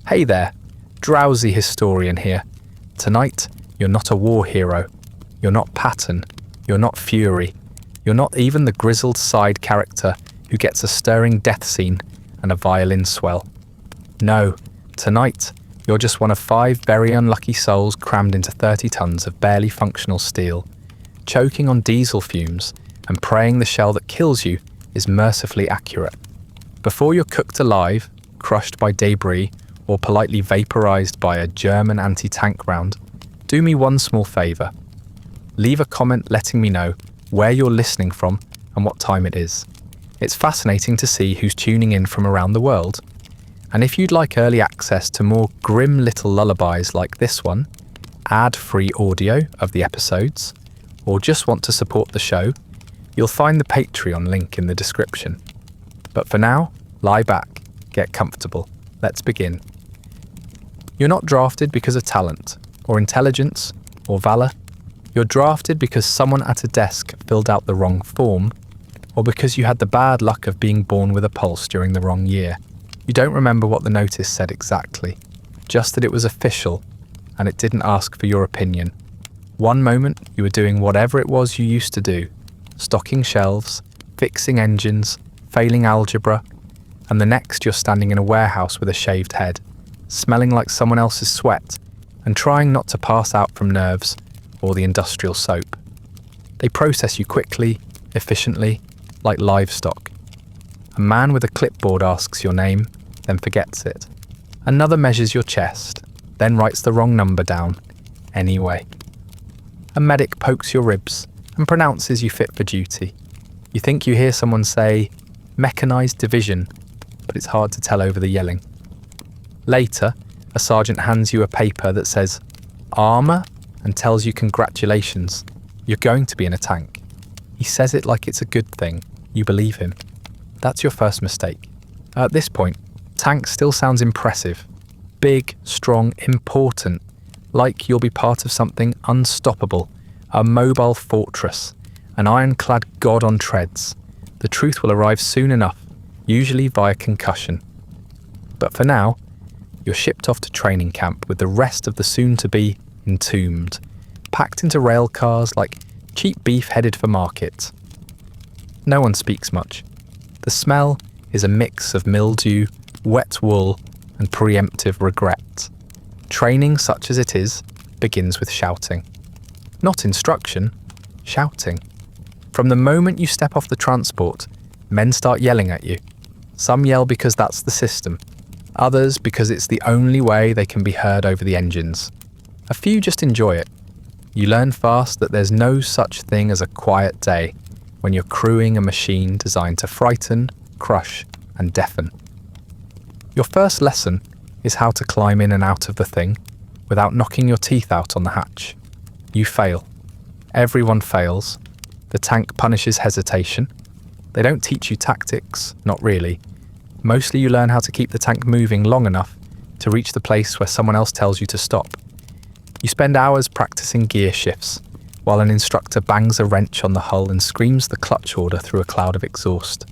Hey there, Drowsy Historian here. Tonight, you're not a war hero. You're not Patton. You're not Fury. You're not even the grizzled side character who gets a stirring death scene and a violin swell. No, tonight, you're just one of 5 very unlucky souls crammed into 30 tons of barely functional steel, choking on diesel fumes and praying the shell that kills you is mercifully accurate. Before you're cooked alive, crushed by debris, or politely vaporized by a German anti-tank round, do me one small favour. Leave a comment letting me know where you're listening from and what time it is. It's fascinating to see who's tuning in from around the world. And if you'd like early access to more grim little lullabies like this one, ad-free audio of the episodes, or just want to support the show, you'll find the Patreon link in the description. But for now, lie back, get comfortable. Let's begin. You're not drafted because of talent, or intelligence, or valour. You're drafted because someone at a desk filled out the wrong form, or because you had the bad luck of being born with a pulse during the wrong year. You don't remember what the notice said exactly, just that it was official, and it didn't ask for your opinion. One moment you were doing whatever it was you used to do, stocking shelves, fixing engines, failing algebra, and the next you're standing in a warehouse with a shaved head, smelling like someone else's sweat, and trying not to pass out from nerves or the industrial soap. They process you quickly, efficiently, like livestock. A man with a clipboard asks your name, then forgets it. Another measures your chest, then writes the wrong number down, anyway. A medic pokes your ribs and pronounces you fit for duty. You think you hear someone say, "Mechanized division," but it's hard to tell over the yelling. Later, a sergeant hands you a paper that says, "Armour," and tells you congratulations, you're going to be in a tank. He says it like it's a good thing. You believe him. That's your first mistake. At this point, tank still sounds impressive. Big, strong, important. Like you'll be part of something unstoppable. A mobile fortress. An ironclad god on treads. The truth will arrive soon enough, usually via concussion. But for now, you're shipped off to training camp with the rest of the soon-to-be entombed, packed into rail cars like cheap beef headed for market. No one speaks much. The smell is a mix of mildew, wet wool, and preemptive regret. Training, such as it is, begins with shouting. Not instruction, shouting. From the moment you step off the transport, men start yelling at you. Some yell because that's the system. Others because it's the only way they can be heard over the engines. A few just enjoy it. You learn fast that there's no such thing as a quiet day when you're crewing a machine designed to frighten, crush, and deafen. Your first lesson is how to climb in and out of the thing without knocking your teeth out on the hatch. You fail. Everyone fails. The tank punishes hesitation. They don't teach you tactics, not really. Mostly you learn how to keep the tank moving long enough to reach the place where someone else tells you to stop. You spend hours practicing gear shifts, while an instructor bangs a wrench on the hull and screams the clutch order through a cloud of exhaust.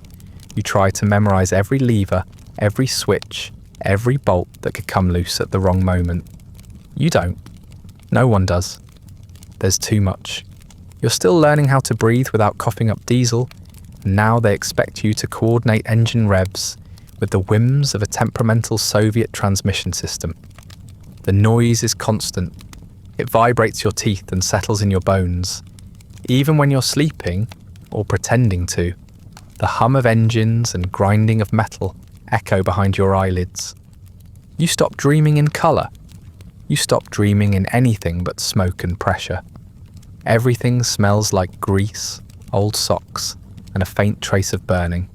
You try to memorize every lever, every switch, every bolt that could come loose at the wrong moment. You don't. No one does. There's too much. You're still learning how to breathe without coughing up diesel, and now they expect you to coordinate engine revs with the whims of a temperamental Soviet transmission system. The noise is constant. It vibrates your teeth and settles in your bones. Even when you're sleeping, or pretending to, the hum of engines and grinding of metal echo behind your eyelids. You stop dreaming in colour. You stop dreaming in anything but smoke and pressure. Everything smells like grease, old socks, and a faint trace of burning.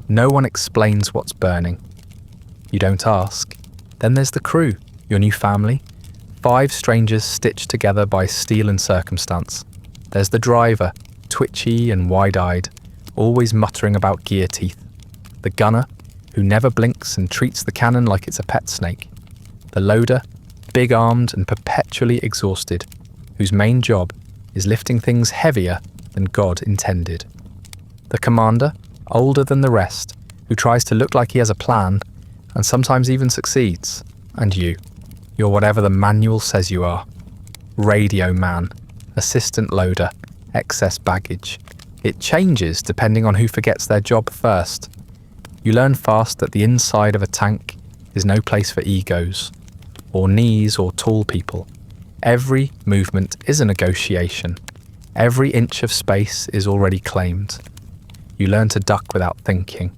No one explains what's burning. You don't ask. Then there's the crew, your new family. 5 strangers stitched together by steel and circumstance. There's the driver, twitchy and wide-eyed, always muttering about gear teeth. The gunner, who never blinks and treats the cannon like it's a pet snake. The loader, big-armed and perpetually exhausted, whose main job is lifting things heavier than God intended. The commander, older than the rest, who tries to look like he has a plan, and sometimes even succeeds, and you. You're whatever the manual says you are. Radio man, assistant loader, excess baggage. It changes depending on who forgets their job first. You learn fast that the inside of a tank is no place for egos, or knees or tall people. Every movement is a negotiation. Every inch of space is already claimed. You learn to duck without thinking,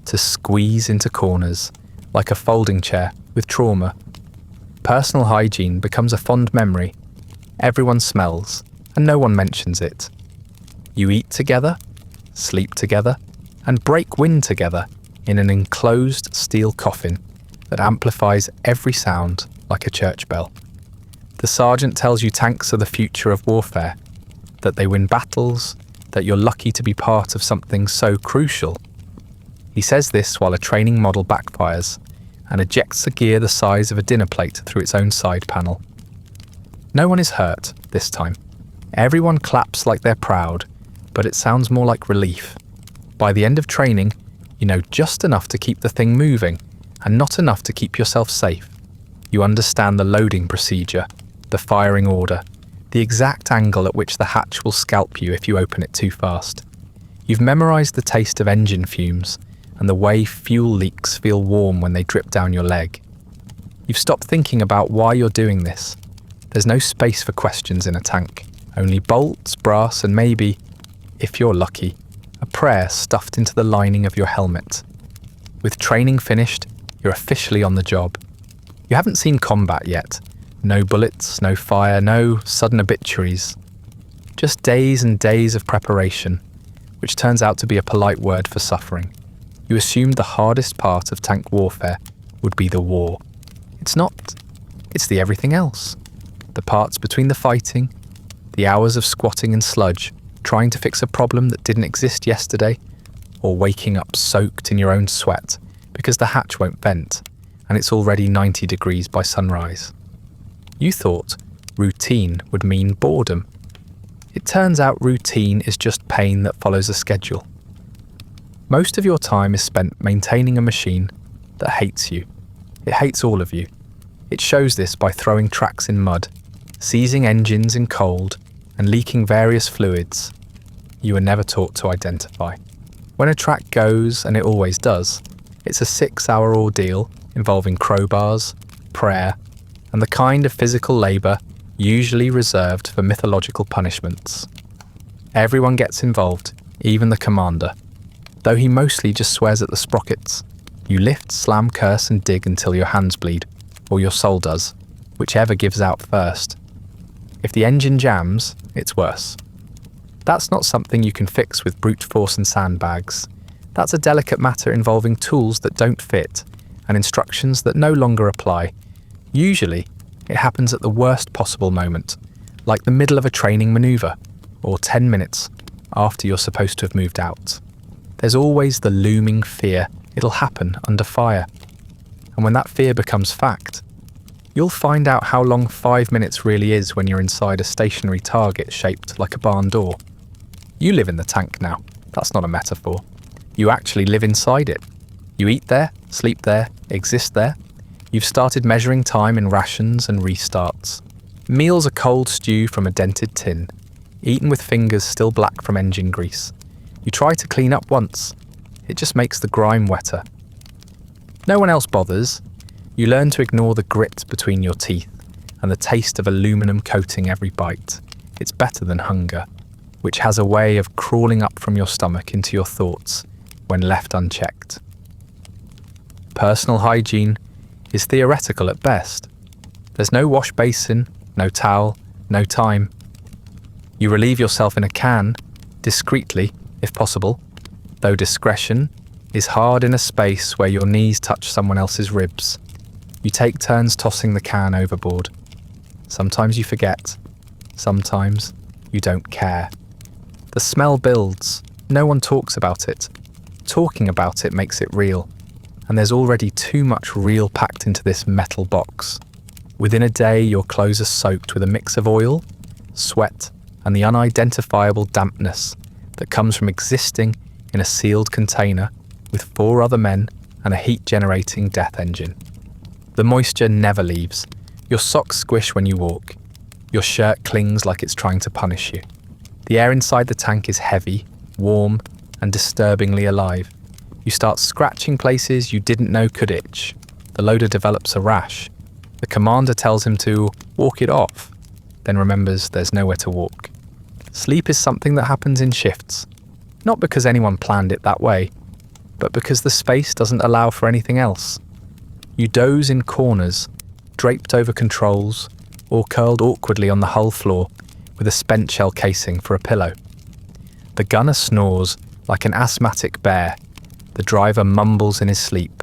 to squeeze into corners, like a folding chair with trauma. Personal hygiene becomes a fond memory. Everyone smells, and no one mentions it. You eat together, sleep together, and break wind together in an enclosed steel coffin that amplifies every sound like a church bell. The sergeant tells you tanks are the future of warfare, that they win battles, that you're lucky to be part of something so crucial. He says this while a training model backfires and ejects a gear the size of a dinner plate through its own side panel. No one is hurt this time. Everyone claps like they're proud, but it sounds more like relief. By the end of training, you know just enough to keep the thing moving and not enough to keep yourself safe. You understand the loading procedure, the firing order, the exact angle at which the hatch will scalp you if you open it too fast. You've memorized the taste of engine fumes and the way fuel leaks feel warm when they drip down your leg. You've stopped thinking about why you're doing this. There's no space for questions in a tank. Only bolts, brass, and maybe, if you're lucky, a prayer stuffed into the lining of your helmet. With training finished, you're officially on the job. You haven't seen combat yet. No bullets, no fire, no sudden obituaries. Just days and days of preparation, which turns out to be a polite word for suffering. You assumed the hardest part of tank warfare would be the war. It's not. It's the everything else. The parts between the fighting, the hours of squatting in sludge, trying to fix a problem that didn't exist yesterday, or waking up soaked in your own sweat because the hatch won't vent and it's already 90 degrees by sunrise. You thought routine would mean boredom. It turns out routine is just pain that follows a schedule. Most of your time is spent maintaining a machine that hates you. It hates all of you. It shows this by throwing tracks in mud, seizing engines in cold, and leaking various fluids you were never taught to identify. When a track goes, and it always does, it's a 6-hour ordeal involving crowbars, prayer, and the kind of physical labour usually reserved for mythological punishments. Everyone gets involved, even the commander, though he mostly just swears at the sprockets. You lift, slam, curse and dig until your hands bleed, or your soul does, whichever gives out first. If the engine jams, it's worse. That's not something you can fix with brute force and sandbags. That's a delicate matter involving tools that don't fit and instructions that no longer apply. Usually, it happens at the worst possible moment, like the middle of a training manoeuvre, or 10 minutes after you're supposed to have moved out. There's always the looming fear it'll happen under fire. And when that fear becomes fact, you'll find out how long 5 minutes really is when you're inside a stationary target shaped like a barn door. You live in the tank now. That's not a metaphor. You actually live inside it. You eat there, sleep there, exist there. You've started measuring time in rations and restarts. Meals are cold stew from a dented tin, eaten with fingers still black from engine grease. You try to clean up once. It just makes the grime wetter. No one else bothers. You learn to ignore the grit between your teeth and the taste of aluminum coating every bite. It's better than hunger, which has a way of crawling up from your stomach into your thoughts when left unchecked. Personal hygiene is theoretical at best. There's no wash basin, no towel, no time. You relieve yourself in a can, discreetly, if possible, though discretion is hard in a space where your knees touch someone else's ribs. You take turns tossing the can overboard. Sometimes you forget. Sometimes you don't care. The smell builds. No one talks about it. Talking about it makes it real. And there's already too much real packed into this metal box. Within a day, your clothes are soaked with a mix of oil, sweat, and the unidentifiable dampness that comes from existing in a sealed container with 4 other men and a heat-generating death engine. The moisture never leaves. Your socks squish when you walk. Your shirt clings like it's trying to punish you. The air inside the tank is heavy, warm, and disturbingly alive. You start scratching places you didn't know could itch. The loader develops a rash. The commander tells him to walk it off, then remembers there's nowhere to walk. Sleep is something that happens in shifts, not because anyone planned it that way, but because the space doesn't allow for anything else. You doze in corners, draped over controls, or curled awkwardly on the hull floor with a spent shell casing for a pillow. The gunner snores like an asthmatic bear. The driver mumbles in his sleep,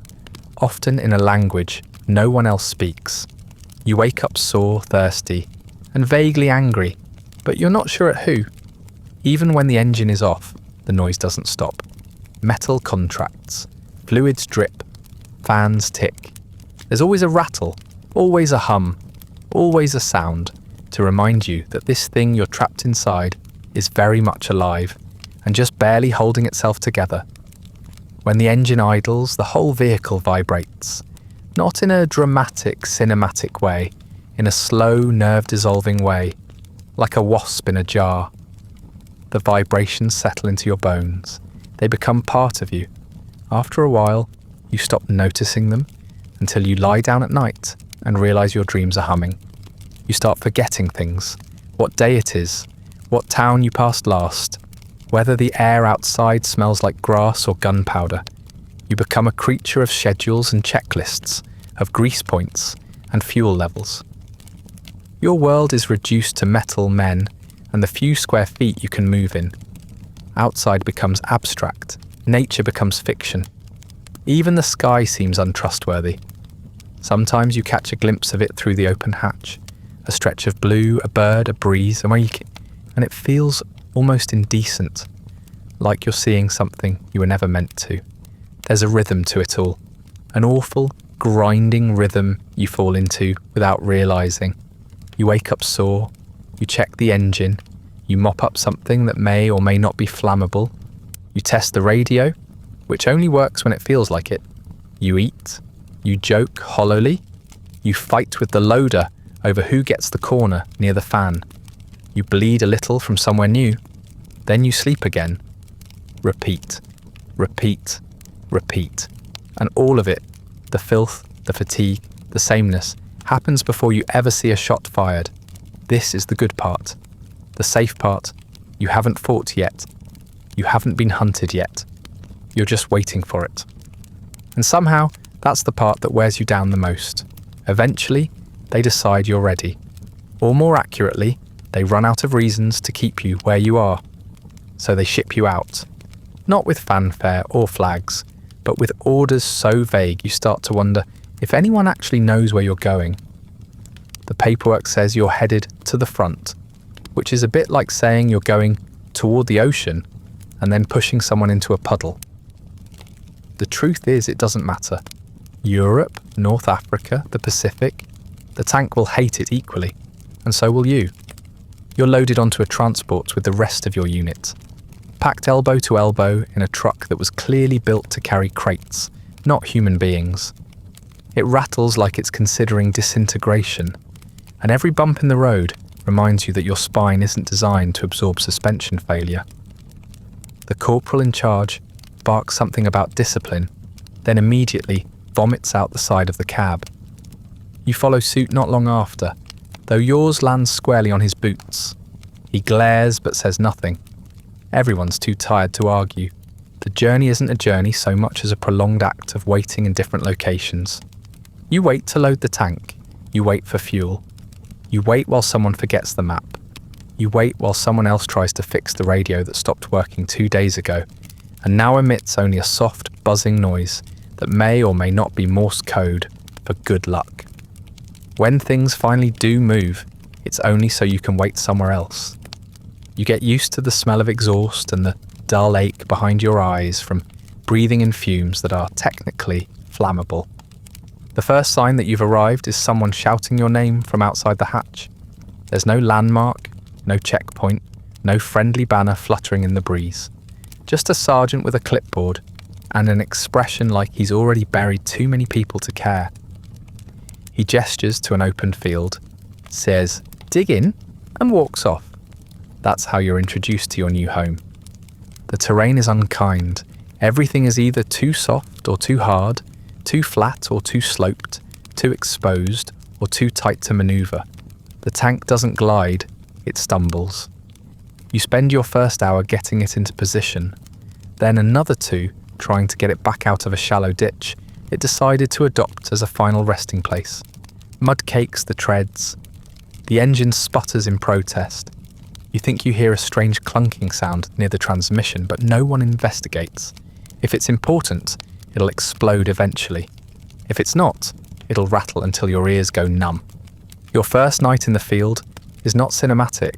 often in a language no one else speaks. You wake up sore, thirsty, and vaguely angry, but you're not sure at who. Even when the engine is off, the noise doesn't stop. Metal contracts, fluids drip, fans tick. There's always a rattle, always a hum, always a sound to remind you that this thing you're trapped inside is very much alive and just barely holding itself together. When the engine idles, the whole vehicle vibrates, not in a dramatic, cinematic way, in a slow, nerve-dissolving way, like a wasp in a jar. The vibrations settle into your bones. They become part of you. After a while, you stop noticing them until you lie down at night and realize your dreams are humming. You start forgetting things, what day it is, what town you passed last, whether the air outside smells like grass or gunpowder. You become a creature of schedules and checklists, of grease points and fuel levels. Your world is reduced to metal men and the few square feet you can move in. Outside becomes abstract, nature becomes fiction. Even the sky seems untrustworthy. Sometimes you catch a glimpse of it through the open hatch, a stretch of blue, a bird, a breeze, and it feels almost indecent, like you're seeing something you were never meant to. There's a rhythm to it all, an awful, grinding rhythm you fall into without realizing. You wake up sore, you check the engine, you mop up something that may or may not be flammable, you test the radio, which only works when it feels like it, you eat, you joke hollowly, you fight with the loader over who gets the corner near the fan, you bleed a little from somewhere new, then you sleep again. Repeat, repeat, repeat. And all of it, the filth, the fatigue, the sameness, happens before you ever see a shot fired. This is the good part. The safe part. You haven't fought yet. You haven't been hunted yet. You're just waiting for it. And somehow, that's the part that wears you down the most. Eventually, they decide you're ready. Or more accurately, they run out of reasons to keep you where you are. So they ship you out. Not with fanfare or flags, but with orders so vague you start to wonder if anyone actually knows where you're going. The paperwork says you're headed to the front, which is a bit like saying you're going toward the ocean and then pushing someone into a puddle. The truth is, it doesn't matter. Europe, North Africa, the Pacific, the tank will hate it equally, and so will you. You're loaded onto a transport with the rest of your unit, packed elbow to elbow in a truck that was clearly built to carry crates, not human beings. It rattles like it's considering disintegration, and every bump in the road reminds you that your spine isn't designed to absorb suspension failure. The corporal in charge barks something about discipline, then immediately vomits out the side of the cab. You follow suit not long after, though yours lands squarely on his boots. He glares but says nothing. Everyone's too tired to argue. The journey isn't a journey so much as a prolonged act of waiting in different locations. You wait to load the tank. You wait for fuel. You wait while someone forgets the map. You wait while someone else tries to fix the radio that stopped working 2 days ago and now emits only a soft, buzzing noise that may or may not be Morse code for good luck. When things finally do move, it's only so you can wait somewhere else. You get used to the smell of exhaust and the dull ache behind your eyes from breathing in fumes that are technically flammable. The first sign that you've arrived is someone shouting your name from outside the hatch. There's no landmark, no checkpoint, no friendly banner fluttering in the breeze. Just a sergeant with a clipboard and an expression like he's already buried too many people to care. He gestures to an open field, says, "Dig in," and walks off. That's how you're introduced to your new home. The terrain is unkind. Everything is either too soft or too hard, too flat or too sloped, too exposed or too tight to maneuver. The tank doesn't glide, it stumbles. You spend your first hour getting it into position, then another 2 trying to get it back out of a shallow ditch it decided to adopt as a final resting place. Mud cakes the treads. The engine sputters in protest. You think you hear a strange clunking sound near the transmission, but no one investigates. If it's important, it'll explode eventually. If it's not, it'll rattle until your ears go numb. Your first night in the field is not cinematic.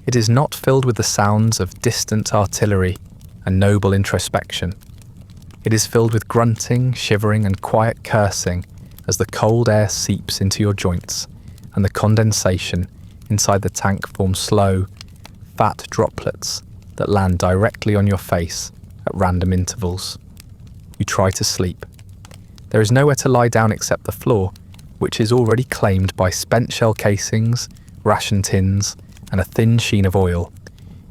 It is not filled with the sounds of distant artillery and noble introspection. It is filled with grunting, shivering, and quiet cursing as the cold air seeps into your joints and the condensation inside the tank forms slow, fat droplets that land directly on your face at random intervals. You try to sleep. There is nowhere to lie down except the floor, which is already claimed by spent shell casings, ration tins, and a thin sheen of oil.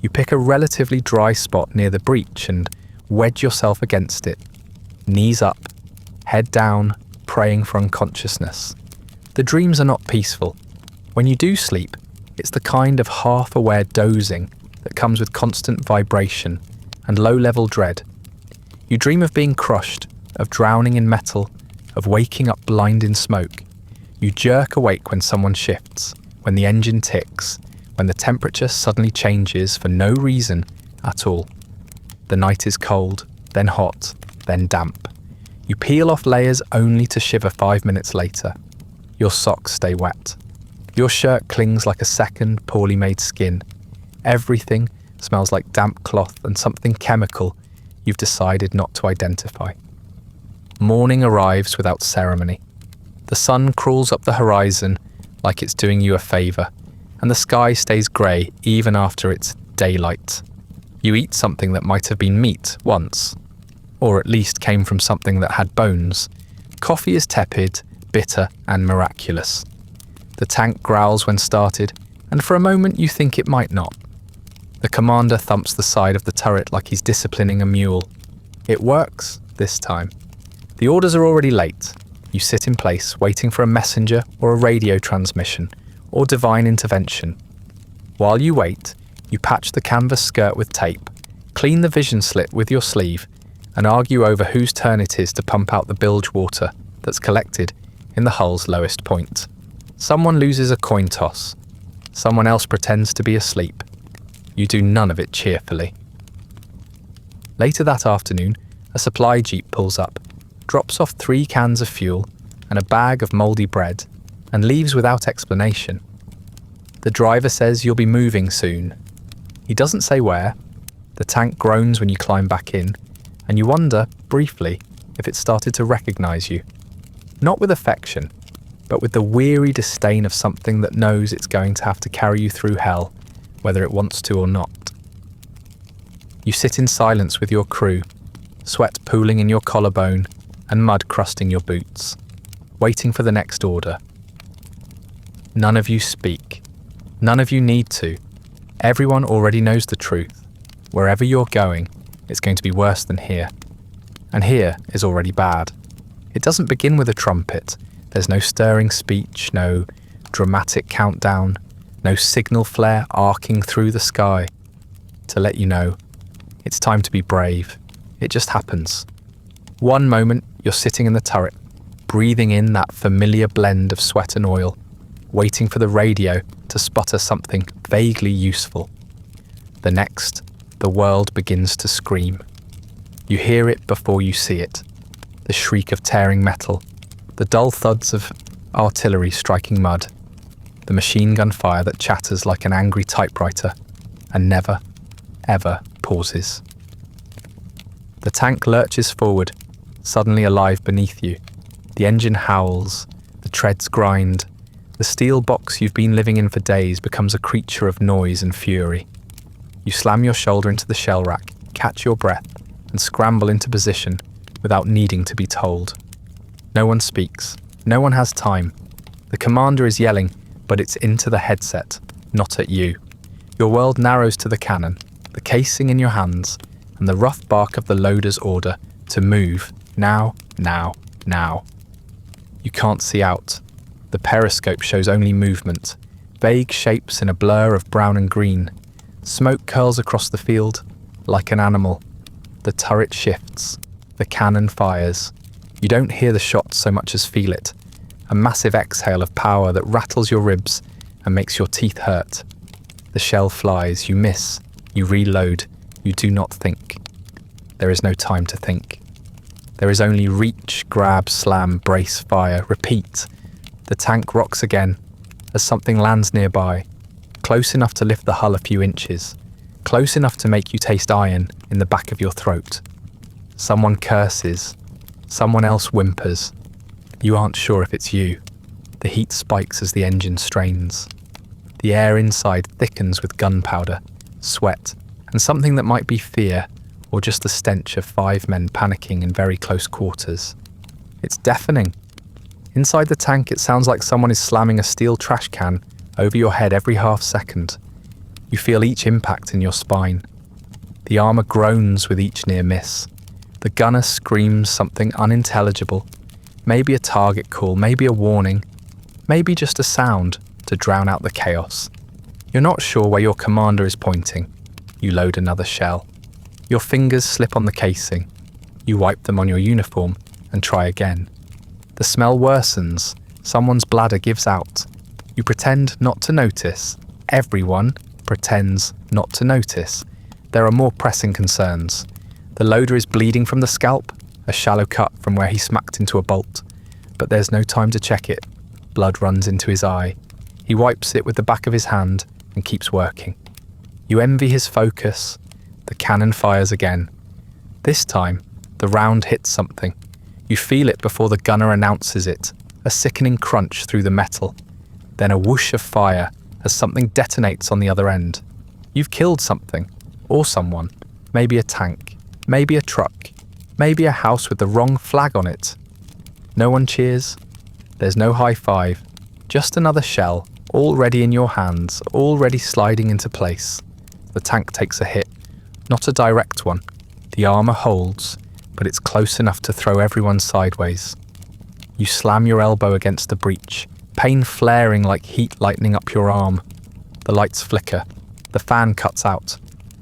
You pick a relatively dry spot near the breach and wedge yourself against it, knees up, head down, praying for unconsciousness. The dreams are not peaceful. When you do sleep, it's the kind of half-aware dozing that comes with constant vibration and low-level dread. You dream of being crushed, of drowning in metal, of waking up blind in smoke. You jerk awake when someone shifts, when the engine ticks, when the temperature suddenly changes for no reason at all. The night is cold, then hot, then damp. You peel off layers only to shiver 5 minutes later. Your socks stay wet. Your shirt clings like a second, poorly made skin. Everything smells like damp cloth and something chemical you've decided not to identify. Morning arrives without ceremony. The sun crawls up the horizon like it's doing you a favour, and the sky stays grey even after it's daylight. You eat something that might have been meat once, or at least came from something that had bones. Coffee is tepid, bitter, and miraculous. The tank growls when started, and for a moment you think it might not. The commander thumps the side of the turret like he's disciplining a mule. It works, this time. The orders are already late. You sit in place, waiting for a messenger or a radio transmission, or divine intervention. While you wait, you patch the canvas skirt with tape, clean the vision slit with your sleeve, and argue over whose turn it is to pump out the bilge water that's collected in the hull's lowest point. Someone loses a coin toss. Someone else pretends to be asleep. You do none of it cheerfully. Later that afternoon, a supply jeep pulls up, drops off 3 cans of fuel and a bag of mouldy bread, and leaves without explanation. The driver says you'll be moving soon. He doesn't say where. The tank groans when you climb back in, and you wonder, briefly, if it started to recognise you. Not with affection, but with the weary disdain of something that knows it's going to have to carry you through hell, whether it wants to or not. You sit in silence with your crew, sweat pooling in your collarbone and mud crusting your boots, waiting for the next order. None of you speak. None of you need to. Everyone already knows the truth. Wherever you're going, it's going to be worse than here. And here is already bad. It doesn't begin with a trumpet. There's no stirring speech, no dramatic countdown, no signal flare arcing through the sky to let you know it's time to be brave. It just happens. One moment, you're sitting in the turret, breathing in that familiar blend of sweat and oil, waiting for the radio to sputter something vaguely useful. The next, the world begins to scream. You hear it before you see it. The shriek of tearing metal, the dull thuds of artillery striking mud, the machine gun fire that chatters like an angry typewriter and never, ever pauses. The tank lurches forward, suddenly alive beneath you. The engine howls, the treads grind. The steel box you've been living in for days becomes a creature of noise and fury. You slam your shoulder into the shell rack, catch your breath, and scramble into position without needing to be told. No one speaks. No one has time. The commander is yelling, but it's into the headset, not at you. Your world narrows to the cannon, the casing in your hands, and the rough bark of the loader's order to move, now, now, now. You can't see out. The periscope shows only movement, vague shapes in a blur of brown and green. Smoke curls across the field, like an animal. The turret shifts. The cannon fires. You don't hear the shot so much as feel it. A massive exhale of power that rattles your ribs and makes your teeth hurt. The shell flies. You miss. You reload. You do not think. There is no time to think. There is only reach, grab, slam, brace, fire, repeat. The tank rocks again as something lands nearby, close enough to lift the hull a few inches, close enough to make you taste iron in the back of your throat. Someone curses. Someone else whimpers. You aren't sure if it's you. The heat spikes as the engine strains. The air inside thickens with gunpowder, sweat, and something that might be fear, or just the stench of 5 men panicking in very close quarters. It's deafening. Inside the tank, it sounds like someone is slamming a steel trash can over your head every half second. You feel each impact in your spine. The armour groans with each near miss. The gunner screams something unintelligible. Maybe a target call, maybe a warning, maybe just a sound to drown out the chaos. You're not sure where your commander is pointing. You load another shell. Your fingers slip on the casing. You wipe them on your uniform and try again. The smell worsens. Someone's bladder gives out. You pretend not to notice. Everyone pretends not to notice. There are more pressing concerns. The loader is bleeding from the scalp, a shallow cut from where he smacked into a bolt. But there's no time to check it. Blood runs into his eye. He wipes it with the back of his hand and keeps working. You envy his focus. The cannon fires again. This time, the round hits something. You feel it before the gunner announces it, a sickening crunch through the metal. Then a whoosh of fire as something detonates on the other end. You've killed something, or someone. Maybe a tank, maybe a truck, maybe a house with the wrong flag on it. No one cheers. There's no high five. Just another shell, already in your hands, already sliding into place. The tank takes a hit. Not a direct one. The armour holds, but it's close enough to throw everyone sideways. You slam your elbow against the breech, pain flaring like heat lightening up your arm. The lights flicker. The fan cuts out.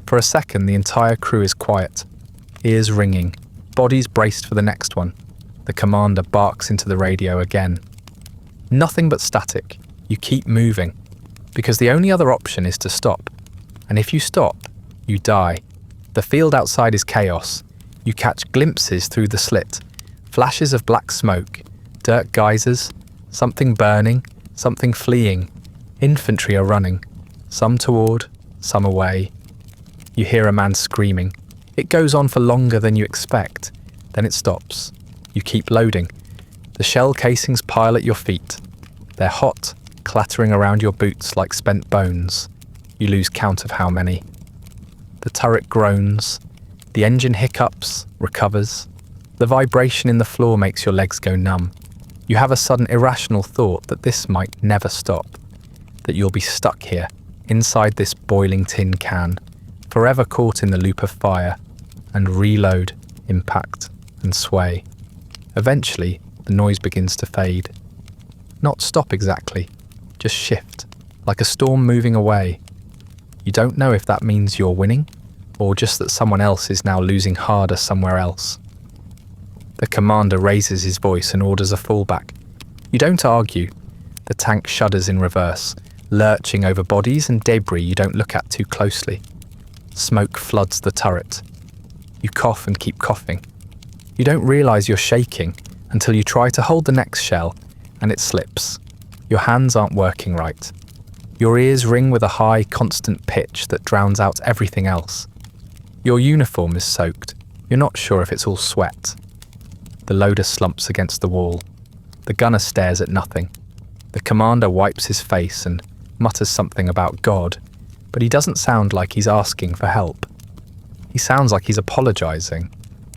For a second, the entire crew is quiet. Ears ringing. Bodies braced for the next one. The commander barks into the radio again. Nothing but static. You keep moving. Because the only other option is to stop. And if you stop, you die. The field outside is chaos. You catch glimpses through the slit. Flashes of black smoke. Dirt geysers. Something burning. Something fleeing. Infantry are running. Some toward, some away. You hear a man screaming. It goes on for longer than you expect. Then it stops. You keep loading. The shell casings pile at your feet. They're hot, clattering around your boots like spent bones. You lose count of how many. The turret groans. The engine hiccups, recovers. The vibration in the floor makes your legs go numb. You have a sudden irrational thought that this might never stop. That you'll be stuck here, inside this boiling tin can, forever caught in the loop of fire, and reload, impact, and sway. Eventually, the noise begins to fade. Not stop exactly, just shift, like a storm moving away. You don't know if that means you're winning, or just that someone else is now losing harder somewhere else. The commander raises his voice and orders a fallback. You don't argue. The tank shudders in reverse, lurching over bodies and debris you don't look at too closely. Smoke floods the turret. You cough and keep coughing. You don't realise you're shaking until you try to hold the next shell and it slips. Your hands aren't working right. Your ears ring with a high, constant pitch that drowns out everything else. Your uniform is soaked. You're not sure if it's all sweat. The loader slumps against the wall. The gunner stares at nothing. The commander wipes his face and mutters something about God, but he doesn't sound like he's asking for help. He sounds like he's apologising.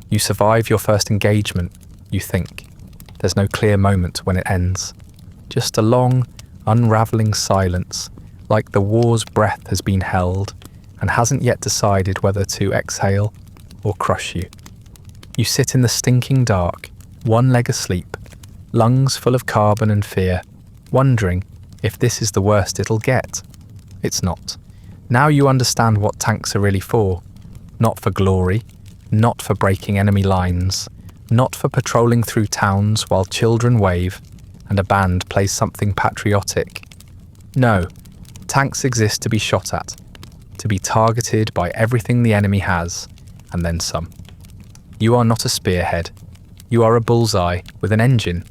You survive your first engagement, you think. There's no clear moment when it ends. Just a long, unravelling silence, like the war's breath has been held and hasn't yet decided whether to exhale or crush you. You sit in the stinking dark, one leg asleep, lungs full of carbon and fear, wondering if this is the worst it'll get. It's not. Now you understand what tanks are really for. Not for glory, not for breaking enemy lines, not for patrolling through towns while children wave and a band plays something patriotic. No, tanks exist to be shot at, to be targeted by everything the enemy has, and then some. You are not a spearhead. You are a bullseye with an engine.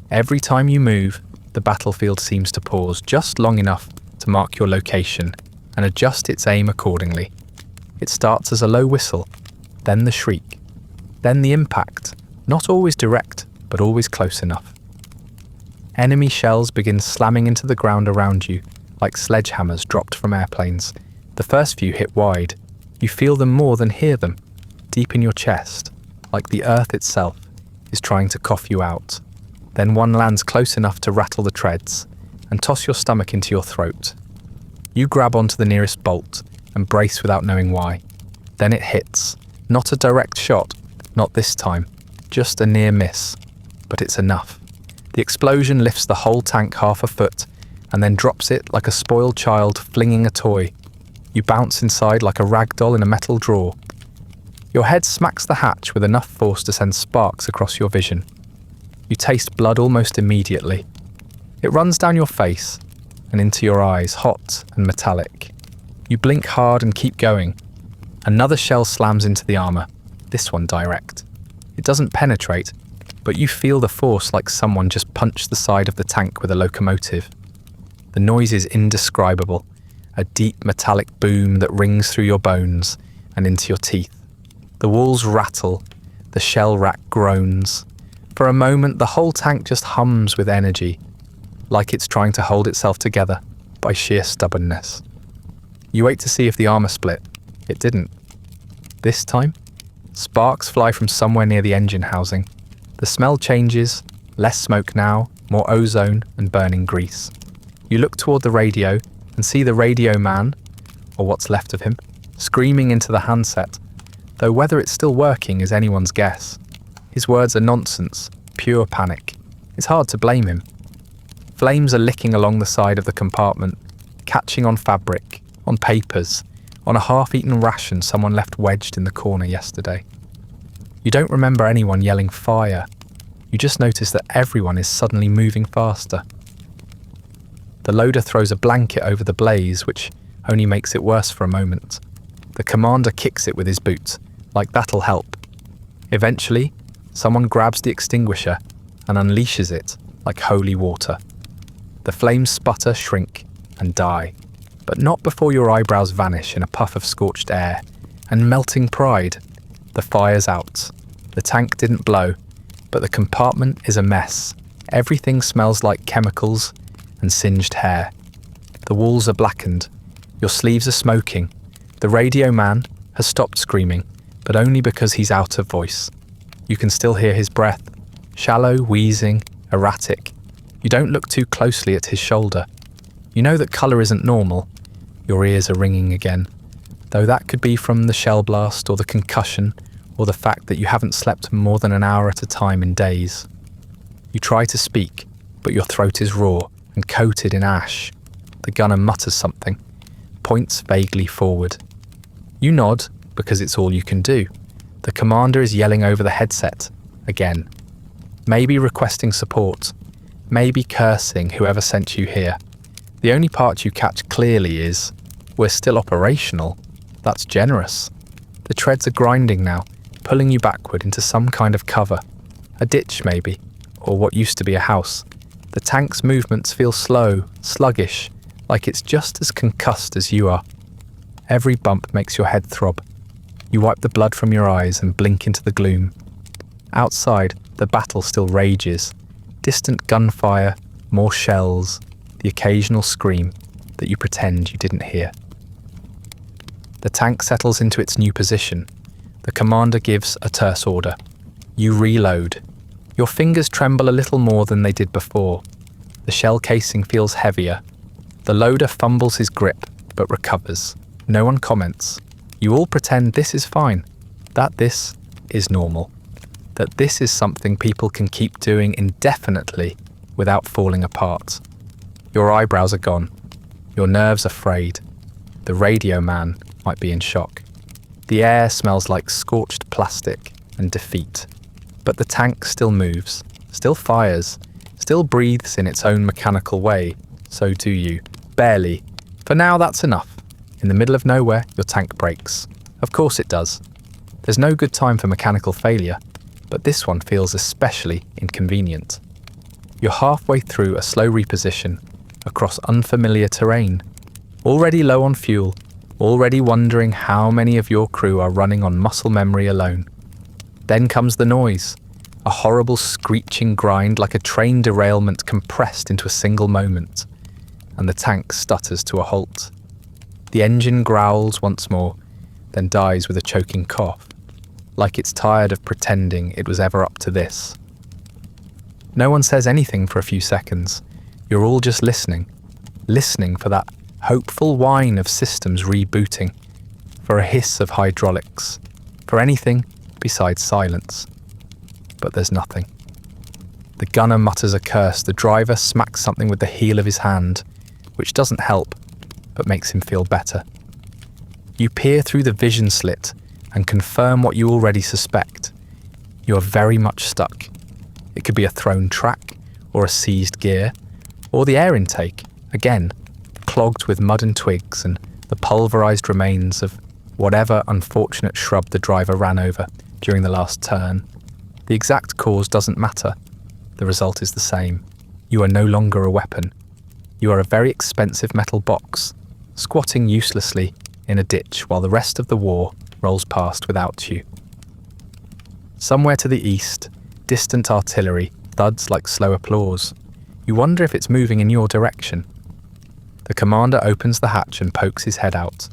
Every time you move, the battlefield seems to pause just long enough to mark your location and adjust its aim accordingly. It starts as a low whistle, then the shriek, then the impact, not always direct, but always close enough. Enemy shells begin slamming into the ground around you, like sledgehammers dropped from airplanes. The first few hit wide. You feel them more than hear them, deep in your chest, like the earth itself is trying to cough you out. Then one lands close enough to rattle the treads and toss your stomach into your throat. You grab onto the nearest bolt and brace without knowing why. Then it hits. Not a direct shot, not this time, just a near miss. But it's enough. The explosion lifts the whole tank half a foot and then drops it like a spoiled child flinging a toy. You bounce inside like a rag doll in a metal drawer. Your head smacks the hatch with enough force to send sparks across your vision. You taste blood almost immediately. It runs down your face and into your eyes, hot and metallic. You blink hard and keep going. Another shell slams into the armour, this one direct. It doesn't penetrate, but you feel the force like someone just punched the side of the tank with a locomotive. The noise is indescribable, a deep metallic boom that rings through your bones and into your teeth. The walls rattle, the shell rack groans. For a moment, the whole tank just hums with energy, like it's trying to hold itself together by sheer stubbornness. You wait to see if the armour split. It didn't. This time, sparks fly from somewhere near the engine housing. The smell changes, less smoke now, more ozone and burning grease. You look toward the radio and see the radio man, or what's left of him, screaming into the handset, though whether it's still working is anyone's guess. His words are nonsense, pure panic. It's hard to blame him. Flames are licking along the side of the compartment, catching on fabric, on papers, on a half-eaten ration someone left wedged in the corner yesterday. You don't remember anyone yelling fire. You just notice that everyone is suddenly moving faster. The loader throws a blanket over the blaze, which only makes it worse for a moment. The commander kicks it with his boot, like that'll help. Eventually, someone grabs the extinguisher and unleashes it like holy water. The flames sputter, shrink, and die, but not before your eyebrows vanish in a puff of scorched air and melting pride. The fire's out. The tank didn't blow, but the compartment is a mess. Everything smells like chemicals and singed hair. The walls are blackened. Your sleeves are smoking. The radio man has stopped screaming, but only because he's out of voice. You can still hear his breath, shallow, wheezing, erratic. You don't look too closely at his shoulder. You know that colour isn't normal. Your ears are ringing again, though that could be from the shell blast or the concussion or the fact that you haven't slept more than an hour at a time in days. You try to speak, but your throat is raw and coated in ash. The gunner mutters something, points vaguely forward. You nod because it's all you can do. The commander is yelling over the headset, again. Maybe requesting support, maybe cursing whoever sent you here. The only part you catch clearly is, we're still operational. That's generous. The treads are grinding now, pulling you backward into some kind of cover. A ditch maybe, or what used to be a house. The tank's movements feel slow, sluggish, like it's just as concussed as you are. Every bump makes your head throb. You wipe the blood from your eyes and blink into the gloom. Outside, the battle still rages. Distant gunfire, more shells, the occasional scream that you pretend you didn't hear. The tank settles into its new position. The commander gives a terse order. You reload. Your fingers tremble a little more than they did before. The shell casing feels heavier. The loader fumbles his grip, but recovers. No one comments. You all pretend this is fine, that this is normal, that this is something people can keep doing indefinitely without falling apart. Your eyebrows are gone. Your nerves are frayed. The radio man might be in shock. The air smells like scorched plastic and defeat. But the tank still moves, still fires, still breathes in its own mechanical way. So do you. Barely. For now, that's enough. In the middle of nowhere, your tank breaks. Of course it does. There's no good time for mechanical failure, but this one feels especially inconvenient. You're halfway through a slow reposition across unfamiliar terrain, already low on fuel, already wondering how many of your crew are running on muscle memory alone. Then comes the noise, a horrible screeching grind like a train derailment compressed into a single moment, and the tank stutters to a halt. The engine growls once more, then dies with a choking cough, like it's tired of pretending it was ever up to this. No one says anything for a few seconds. You're all just listening for that hopeful whine of systems rebooting, for a hiss of hydraulics, for anything besides silence. But there's nothing. The gunner mutters a curse, the driver smacks something with the heel of his hand, which doesn't help, but makes him feel better. You peer through the vision slit and confirm what you already suspect. You are very much stuck. It could be a thrown track, or a seized gear, or the air intake, again, clogged with mud and twigs and the pulverized remains of whatever unfortunate shrub the driver ran over during the last turn. The exact cause doesn't matter. The result is the same. You are no longer a weapon. You are a very expensive metal box, squatting uselessly in a ditch while the rest of the war rolls past without you. Somewhere to the east, distant artillery thuds like slow applause. You wonder if it's moving in your direction. The commander opens the hatch and pokes his head out,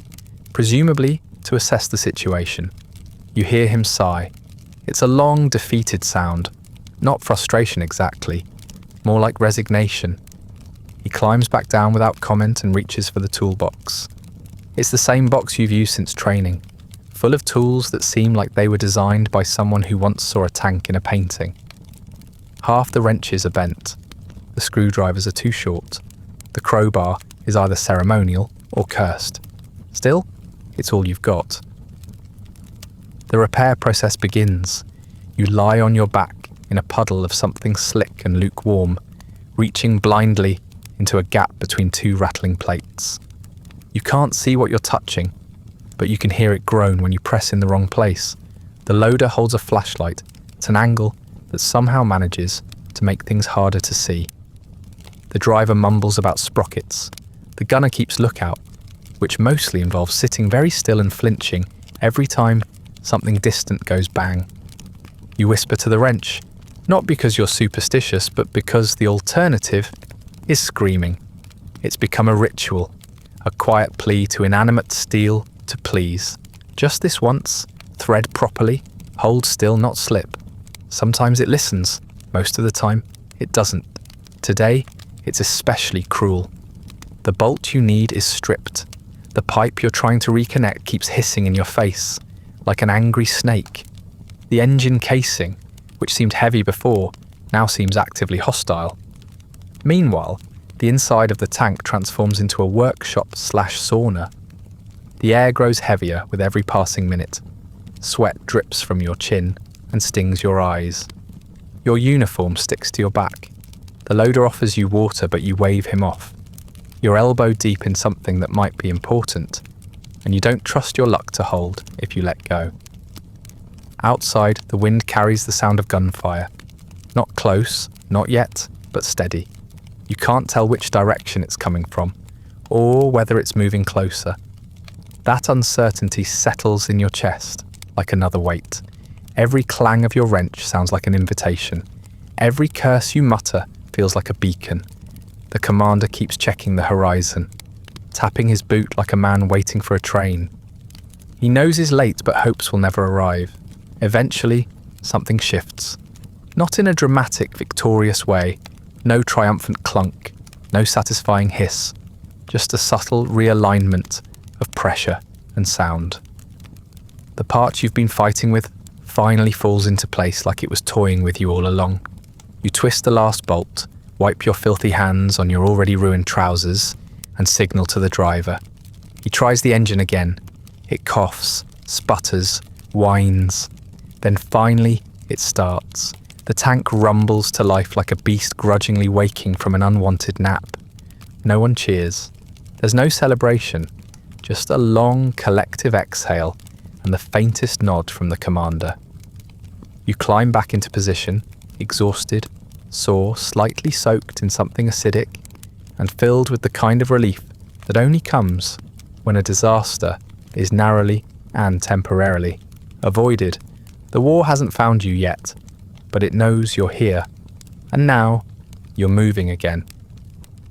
presumably to assess the situation. You hear him sigh. It's a long, defeated sound, not frustration exactly, more like resignation. He climbs back down without comment and reaches for the toolbox. It's the same box you've used since training, full of tools that seem like they were designed by someone who once saw a tank in a painting. Half the wrenches are bent. The screwdrivers are too short. The crowbar is either ceremonial or cursed. Still, it's all you've got. The repair process begins. You lie on your back in a puddle of something slick and lukewarm, reaching blindly into a gap between two rattling plates. You can't see what you're touching, but you can hear it groan when you press in the wrong place. The loader holds a flashlight at an angle that somehow manages to make things harder to see. The driver mumbles about sprockets. The gunner keeps lookout, which mostly involves sitting very still and flinching every time something distant goes bang. You whisper to the wrench, not because you're superstitious, but because the alternative is screaming. It's become a ritual, a quiet plea to inanimate steel to please. Just this once, thread properly, hold still, not slip. Sometimes it listens, most of the time it doesn't. Today, it's especially cruel. The bolt you need is stripped. The pipe you're trying to reconnect keeps hissing in your face, like an angry snake. The engine casing, which seemed heavy before, now seems actively hostile. Meanwhile, the inside of the tank transforms into a workshop/sauna. The air grows heavier with every passing minute. Sweat drips from your chin and stings your eyes. Your uniform sticks to your back. The loader offers you water, but you wave him off. You're elbow deep in something that might be important, and you don't trust your luck to hold if you let go. Outside, the wind carries the sound of gunfire. Not close, not yet, but steady. You can't tell which direction it's coming from, or whether it's moving closer. That uncertainty settles in your chest like another weight. Every clang of your wrench sounds like an invitation. Every curse you mutter feels like a beacon. The commander keeps checking the horizon, tapping his boot like a man waiting for a train. He knows he's late but hopes will never arrive. Eventually, something shifts. Not in a dramatic, victorious way, No triumphant clunk, no satisfying hiss, just a subtle realignment of pressure and sound. The part you've been fighting with finally falls into place like it was toying with you all along. You twist the last bolt, wipe your filthy hands on your already ruined trousers, and signal to the driver. He tries the engine again. It coughs, sputters, whines. Then finally, it starts. The tank rumbles to life like a beast grudgingly waking from an unwanted nap. No one cheers. There's no celebration, just a long collective exhale and the faintest nod from the commander. You climb back into position, exhausted, sore, slightly soaked in something acidic, and filled with the kind of relief that only comes when a disaster is narrowly and temporarily avoided. The war hasn't found you yet, but it knows you're here. And now, you're moving again.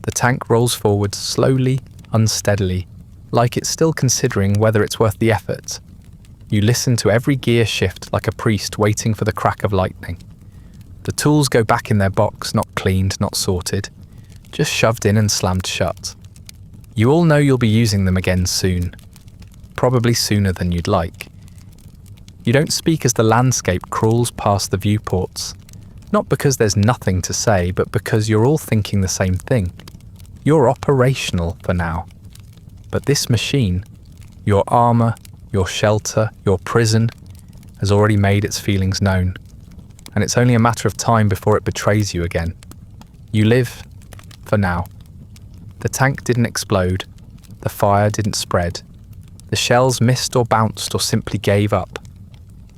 The tank rolls forward slowly, unsteadily, like it's still considering whether it's worth the effort. You listen to every gear shift like a priest waiting for the crack of lightning. The tools go back in their box, not cleaned, not sorted, just shoved in and slammed shut. You all know you'll be using them again soon, probably sooner than you'd like. You don't speak as the landscape crawls past the viewports, not because there's nothing to say, but because you're all thinking the same thing. You're operational for now. But this machine, your armour, your shelter, your prison, has already made its feelings known, and it's only a matter of time before it betrays you again. You live, for now. The tank didn't explode, the fire didn't spread, the shells missed or bounced or simply gave up.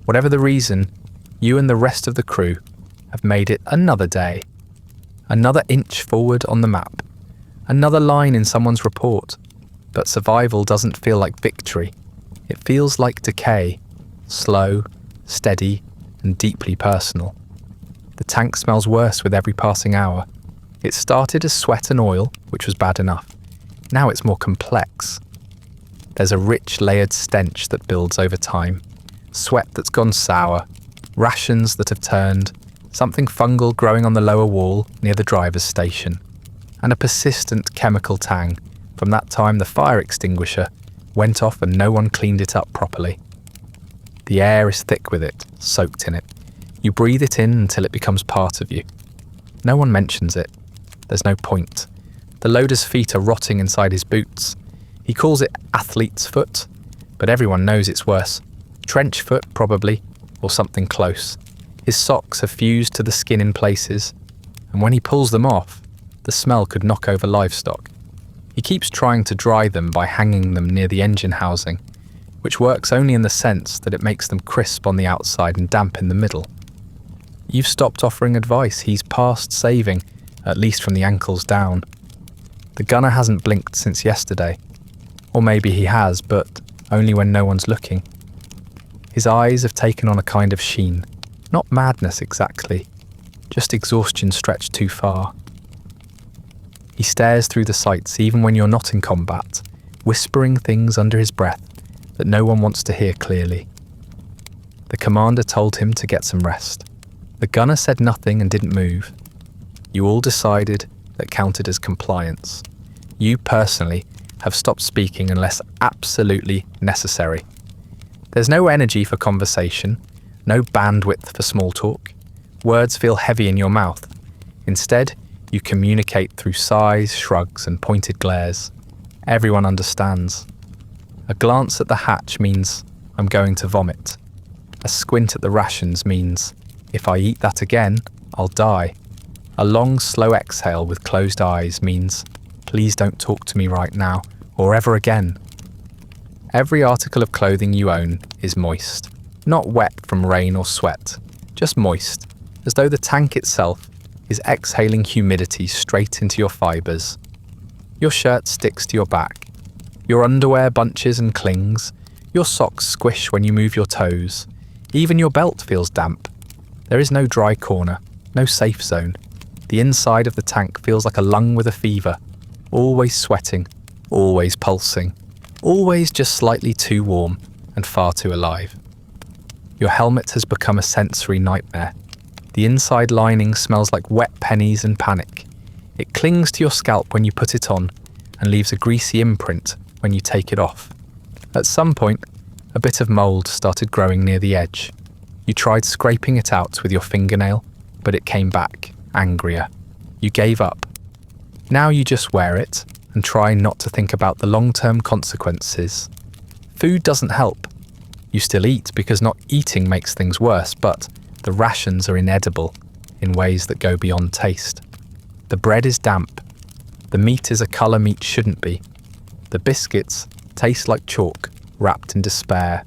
Whatever the reason, you and the rest of the crew have made it another day, another inch forward on the map, another line in someone's report. But survival doesn't feel like victory. It feels like decay, slow, steady, and deeply personal. The tank smells worse with every passing hour. It started as sweat and oil, which was bad enough. Now it's more complex. There's a rich, layered stench that builds over time. Sweat that's gone sour, rations that have turned, something fungal growing on the lower wall near the driver's station, and a persistent chemical tang from that time the fire extinguisher went off and no one cleaned it up properly. The air is thick with it, soaked in it. You breathe it in until it becomes part of you. No one mentions it. There's no point. The loader's feet are rotting inside his boots. He calls it athlete's foot, but everyone knows it's worse. Trench foot, probably, or something close. His socks have fused to the skin in places, and when he pulls them off, the smell could knock over livestock. He keeps trying to dry them by hanging them near the engine housing, which works only in the sense that it makes them crisp on the outside and damp in the middle. You've stopped offering advice. He's past saving, at least from the ankles down. The gunner hasn't blinked since yesterday. Or maybe he has, but only when no one's looking. His eyes have taken on a kind of sheen. Not madness exactly, just exhaustion stretched too far. He stares through the sights even when you're not in combat, whispering things under his breath that no one wants to hear clearly. The commander told him to get some rest. The gunner said nothing and didn't move. You all decided that counted as compliance. You personally have stopped speaking unless absolutely necessary. There's no energy for conversation, no bandwidth for small talk. Words feel heavy in your mouth. Instead, you communicate through sighs, shrugs, and pointed glares. Everyone understands. A glance at the hatch means I'm going to vomit. A squint at the rations means if I eat that again, I'll die. A long, slow exhale with closed eyes means please don't talk to me right now or ever again. Every article of clothing you own is moist. Not wet from rain or sweat, just moist, as though the tank itself is exhaling humidity straight into your fibres. Your shirt sticks to your back. Your underwear bunches and clings. Your socks squish when you move your toes. Even your belt feels damp. There is no dry corner, no safe zone. The inside of the tank feels like a lung with a fever, always sweating, always pulsing, always just slightly too warm and far too alive. Your helmet has become a sensory nightmare. The inside lining smells like wet pennies and panic. It clings to your scalp when you put it on and leaves a greasy imprint when you take it off. At some point, a bit of mould started growing near the edge. You tried scraping it out with your fingernail, but it came back, angrier. You gave up. Now you just wear it and try not to think about the long-term consequences. Food doesn't help. You still eat because not eating makes things worse, but the rations are inedible in ways that go beyond taste. The bread is damp. The meat is a colour meat shouldn't be. The biscuits taste like chalk, wrapped in despair.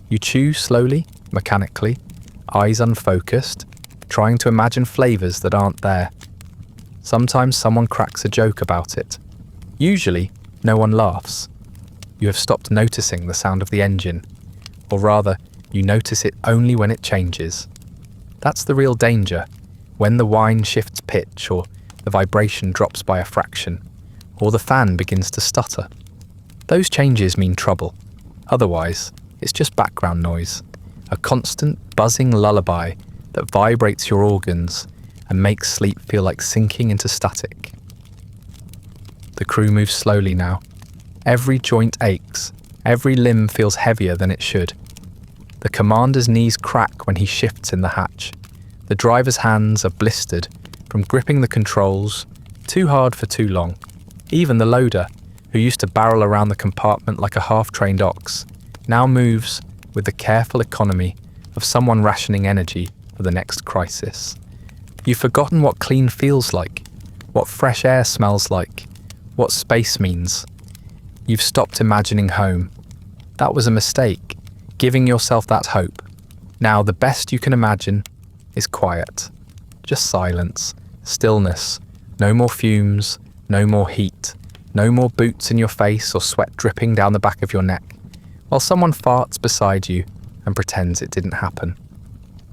You chew slowly, mechanically, eyes unfocused, trying to imagine flavours that aren't there. Sometimes someone cracks a joke about it. Usually, no one laughs. You have stopped noticing the sound of the engine, or rather, you notice it only when it changes. That's the real danger, when the whine shifts pitch, or the vibration drops by a fraction, or the fan begins to stutter. Those changes mean trouble. Otherwise, it's just background noise, a constant buzzing lullaby that vibrates your organs and makes sleep feel like sinking into static. The crew moves slowly now. Every joint aches, every limb feels heavier than it should. The commander's knees crack when he shifts in the hatch. The driver's hands are blistered from gripping the controls too hard for too long. Even the loader, who used to barrel around the compartment like a half-trained ox, now moves with the careful economy of someone rationing energy for the next crisis. You've forgotten what clean feels like, what fresh air smells like, what space means. You've stopped imagining home. That was a mistake, giving yourself that hope. Now the best you can imagine is quiet. Just silence, stillness, no more fumes, no more heat, no more boots in your face or sweat dripping down the back of your neck, while someone farts beside you and pretends it didn't happen.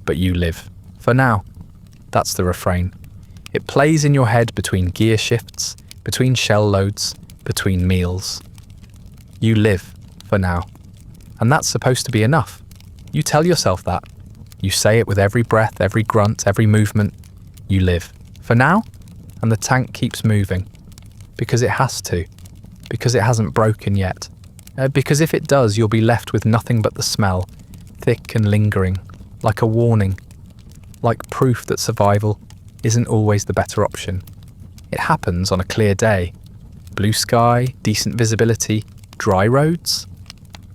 But you live. For now. That's the refrain. It plays in your head between gear shifts, between shell loads, between meals. You live. For now. And that's supposed to be enough. You tell yourself that. You say it with every breath, every grunt, every movement. You live. For now? And the tank keeps moving. Because it has to. Because it hasn't broken yet. Because if it does, you'll be left with nothing but the smell, thick and lingering, like a warning, like proof that survival isn't always the better option. It happens on a clear day. Blue sky, decent visibility, dry roads.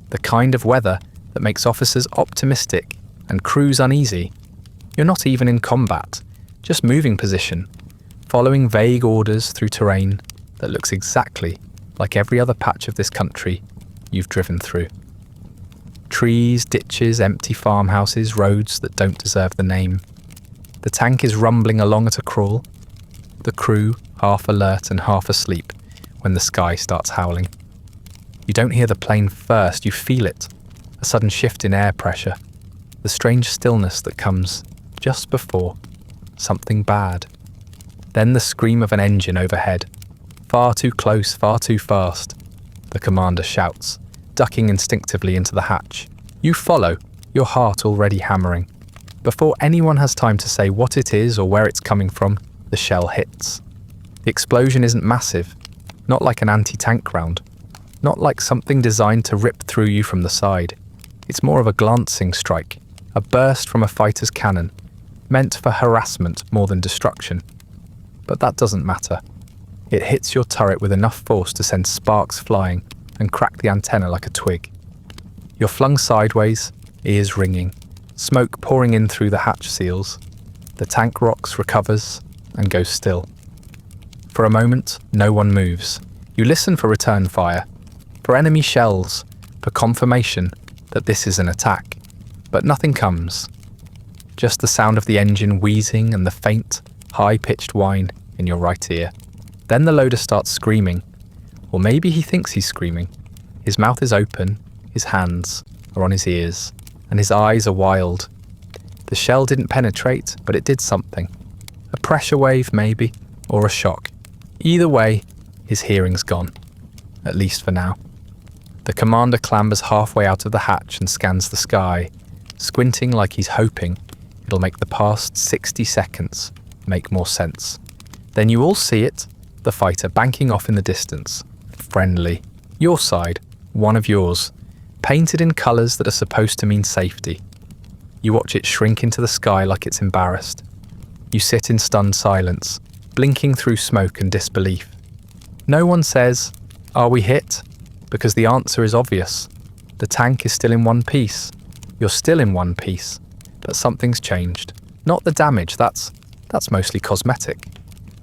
The kind of weather that makes officers optimistic and crews uneasy. You're not even in combat, just moving position, following vague orders through terrain that looks exactly like every other patch of this country you've driven through. Trees, ditches, empty farmhouses, roads that don't deserve the name. The tank is rumbling along at a crawl. The crew, half alert and half asleep when the sky starts howling. You don't hear the plane first, you feel it. A sudden shift in air pressure. The strange stillness that comes just before something bad. Then the scream of an engine overhead. Far too close, far too fast. The commander shouts, ducking instinctively into the hatch. You follow, your heart already hammering. Before anyone has time to say what it is or where it's coming from, the shell hits. The explosion isn't massive, not like an anti-tank round, not like something designed to rip through you from the side. It's more of a glancing strike, a burst from a fighter's cannon, meant for harassment more than destruction. But that doesn't matter. It hits your turret with enough force to send sparks flying and crack the antenna like a twig. You're flung sideways, ears ringing, smoke pouring in through the hatch seals. The tank rocks, recovers, and goes still. For a moment, no one moves. You listen for return fire, for enemy shells, for confirmation that this is an attack. But nothing comes. Just the sound of the engine wheezing and the faint, high-pitched whine in your right ear. Then the loader starts screaming. Or maybe he thinks he's screaming. His mouth is open, his hands are on his ears, and his eyes are wild. The shell didn't penetrate, but it did something. A pressure wave, maybe, or a shock. Either way, his hearing's gone. At least for now. The commander clambers halfway out of the hatch and scans the sky, squinting like he's hoping it'll make the past 60 seconds make more sense. Then you all see it, the fighter banking off in the distance. Friendly. Your side, one of yours, painted in colours that are supposed to mean safety. You watch it shrink into the sky like it's embarrassed. You sit in stunned silence, blinking through smoke and disbelief. No one says, "Are we hit?" Because the answer is obvious. The tank is still in one piece. You're still in one piece. But something's changed. Not the damage, that's mostly cosmetic.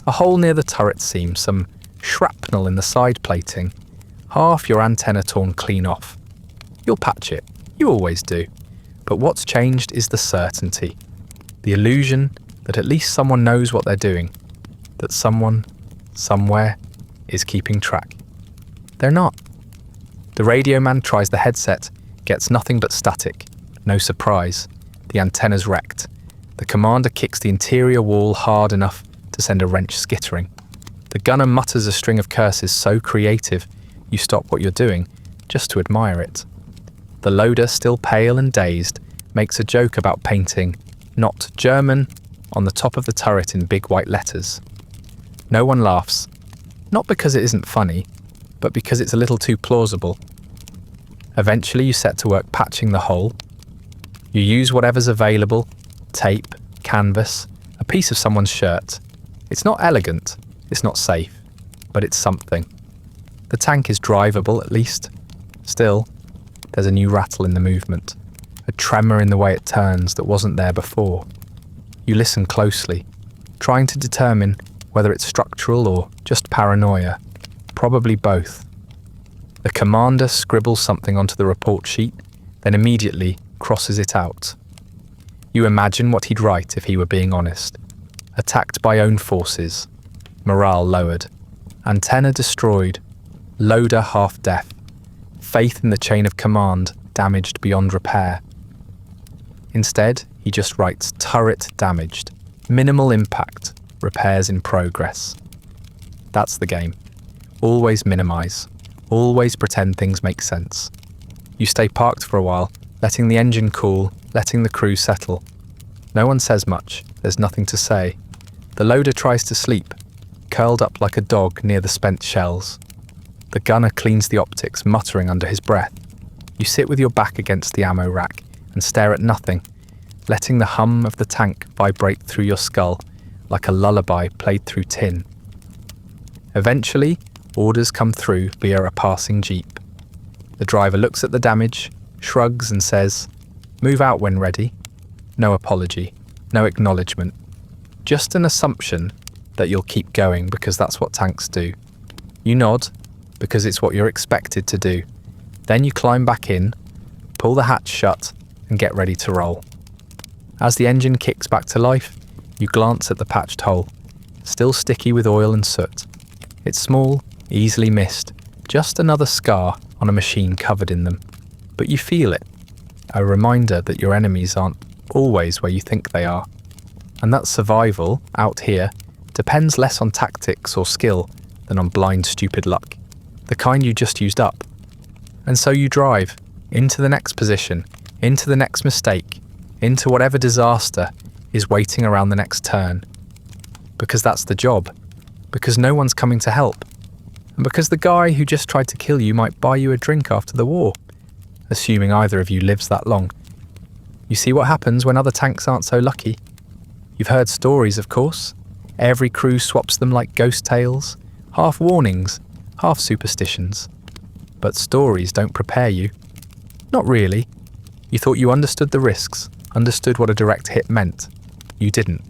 A hole near the turret seam, some shrapnel in the side plating, half your antenna torn clean off. You'll patch it. You always do. But what's changed is the certainty. The illusion that at least someone knows what they're doing. That someone, somewhere, is keeping track. They're not. The radio man tries the headset, gets nothing but static. No surprise. The antenna's wrecked. The commander kicks the interior wall hard enough to send a wrench skittering. The gunner mutters a string of curses so creative you stop what you're doing just to admire it. The loader, still pale and dazed, makes a joke about painting "Not German" on the top of the turret in big white letters. No one laughs. Not because it isn't funny, but because it's a little too plausible. Eventually you set to work patching the hole. You use whatever's available: tape, canvas, a piece of someone's shirt. It's not elegant, it's not safe, but it's something. The tank is drivable, at least. Still, there's a new rattle in the movement, a tremor in the way it turns that wasn't there before. You listen closely, trying to determine whether it's structural or just paranoia. Probably both. The commander scribbles something onto the report sheet, then immediately crosses it out. You imagine what he'd write if he were being honest. Attacked by own forces. Morale lowered. Antenna destroyed. Loader half deaf. Faith in the chain of command damaged beyond repair. Instead, he just writes turret damaged. Minimal impact. Repairs in progress. That's the game. Always minimize. Always pretend things make sense. You stay parked for a while, letting the engine cool, letting the crew settle. No one says much. There's nothing to say. The loader tries to sleep, curled up like a dog near the spent shells. The gunner cleans the optics, muttering under his breath. You sit with your back against the ammo rack and stare at nothing, letting the hum of the tank vibrate through your skull like a lullaby played through tin. Eventually, orders come through via a passing jeep. The driver looks at the damage, shrugs and says, "Move out when ready." No apology, no acknowledgement. Just an assumption that you'll keep going because that's what tanks do. You nod because it's what you're expected to do. Then you climb back in, pull the hatch shut and get ready to roll. As the engine kicks back to life, you glance at the patched hole, still sticky with oil and soot. It's small, easily missed, just another scar on a machine covered in them. But you feel it, a reminder that your enemies aren't always where you think they are. And that survival, out here, depends less on tactics or skill than on blind stupid luck, the kind you just used up. And so you drive, into the next position, into the next mistake, into whatever disaster is waiting around the next turn. Because that's the job. Because no one's coming to help. And because the guy who just tried to kill you might buy you a drink after the war, assuming either of you lives that long. You see what happens when other tanks aren't so lucky. You've heard stories, of course. Every crew swaps them like ghost tales, half warnings, half superstitions. But stories don't prepare you. Not really. You thought you understood the risks, understood what a direct hit meant. You didn't.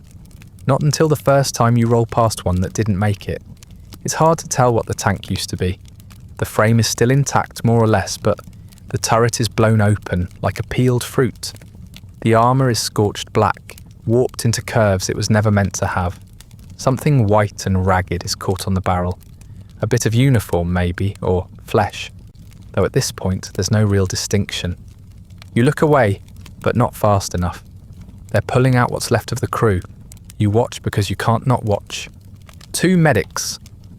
Not until the first time you roll past one that didn't make it. It's hard to tell what the tank used to be. The frame is still intact, more or less, but the turret is blown open like a peeled fruit. The armour is scorched black, warped into curves it was never meant to have. Something white and ragged is caught on the barrel. A bit of uniform, maybe, or flesh. Though at this point, there's no real distinction. You look away, but not fast enough. They're pulling out what's left of the crew. You watch because you can't not watch. 2 medics,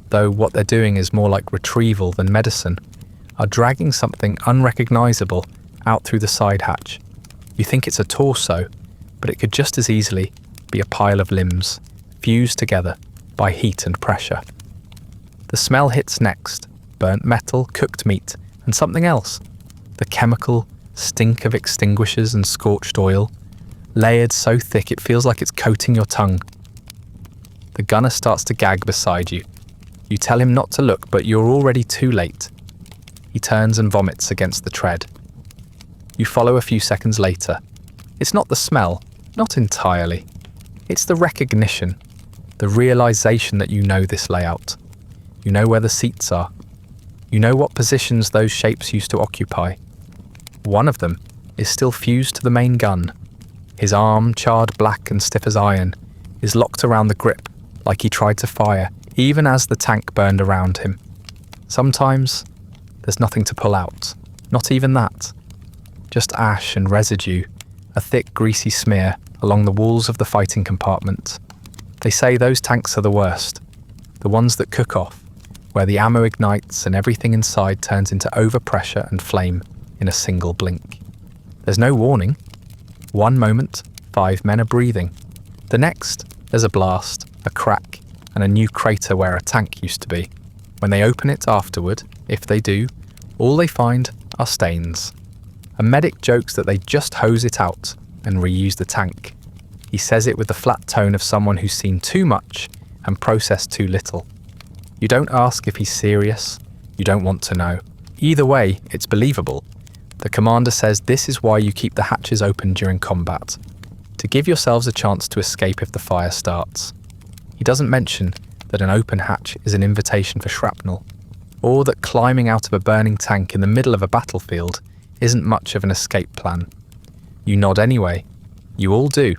though what they're doing is more like retrieval than medicine, are dragging something unrecognisable out through the side hatch. You think it's a torso, but it could just as easily be a pile of limbs, fused together by heat and pressure. The smell hits next: burnt metal, cooked meat, and something else. The chemical stink of extinguishers and scorched oil, layered so thick it feels like it's coating your tongue. The gunner starts to gag beside you. You tell him not to look, but you're already too late. He turns and vomits against the tread. You follow a few seconds later. It's not the smell, not entirely. It's the recognition, the realization that you know this layout. You know where the seats are. You know what positions those shapes used to occupy. One of them is still fused to the main gun. His arm, charred black and stiff as iron, is locked around the grip like he tried to fire, even as the tank burned around him. Sometimes there's nothing to pull out, not even that. Just ash and residue, a thick greasy smear along the walls of the fighting compartment. They say those tanks are the worst, the ones that cook off, where the ammo ignites and everything inside turns into overpressure and flame in a single blink. There's no warning. One moment, 5 men are breathing. The next, there's a blast, a crack, and a new crater where a tank used to be. When they open it afterward, if they do, all they find are stains. A medic jokes that they just hose it out and reuse the tank. He says it with the flat tone of someone who's seen too much and processed too little. You don't ask if he's serious. You don't want to know. Either way, it's believable. The commander says this is why you keep the hatches open during combat, to give yourselves a chance to escape if the fire starts. He doesn't mention that an open hatch is an invitation for shrapnel, or that climbing out of a burning tank in the middle of a battlefield isn't much of an escape plan. You nod anyway. You all do.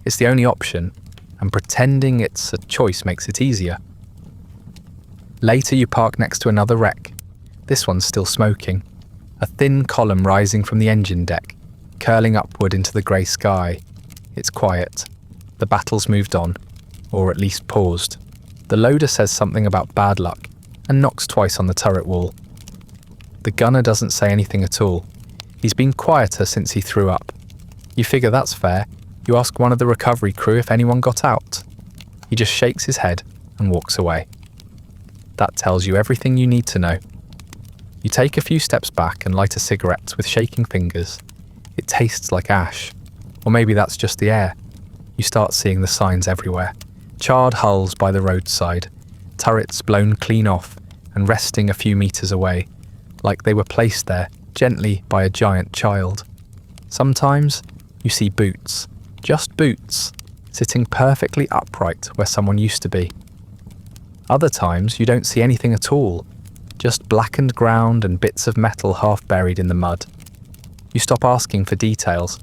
It's the only option, and pretending it's a choice makes it easier. Later you park next to another wreck. This one's still smoking. A thin column rising from the engine deck, curling upward into the grey sky. It's quiet. The battle's moved on, or at least paused. The loader says something about bad luck, and knocks twice on the turret wall. The gunner doesn't say anything at all. He's been quieter since he threw up. You figure that's fair. You ask one of the recovery crew if anyone got out. He just shakes his head and walks away. That tells you everything you need to know. You take a few steps back and light a cigarette with shaking fingers. It tastes like ash. Or maybe that's just the air. You start seeing the signs everywhere. Charred hulls by the roadside, turrets blown clean off and resting a few meters away, like they were placed there gently by a giant child. Sometimes you see boots, just boots, sitting perfectly upright where someone used to be. Other times you don't see anything at all, just blackened ground and bits of metal half buried in the mud. You stop asking for details.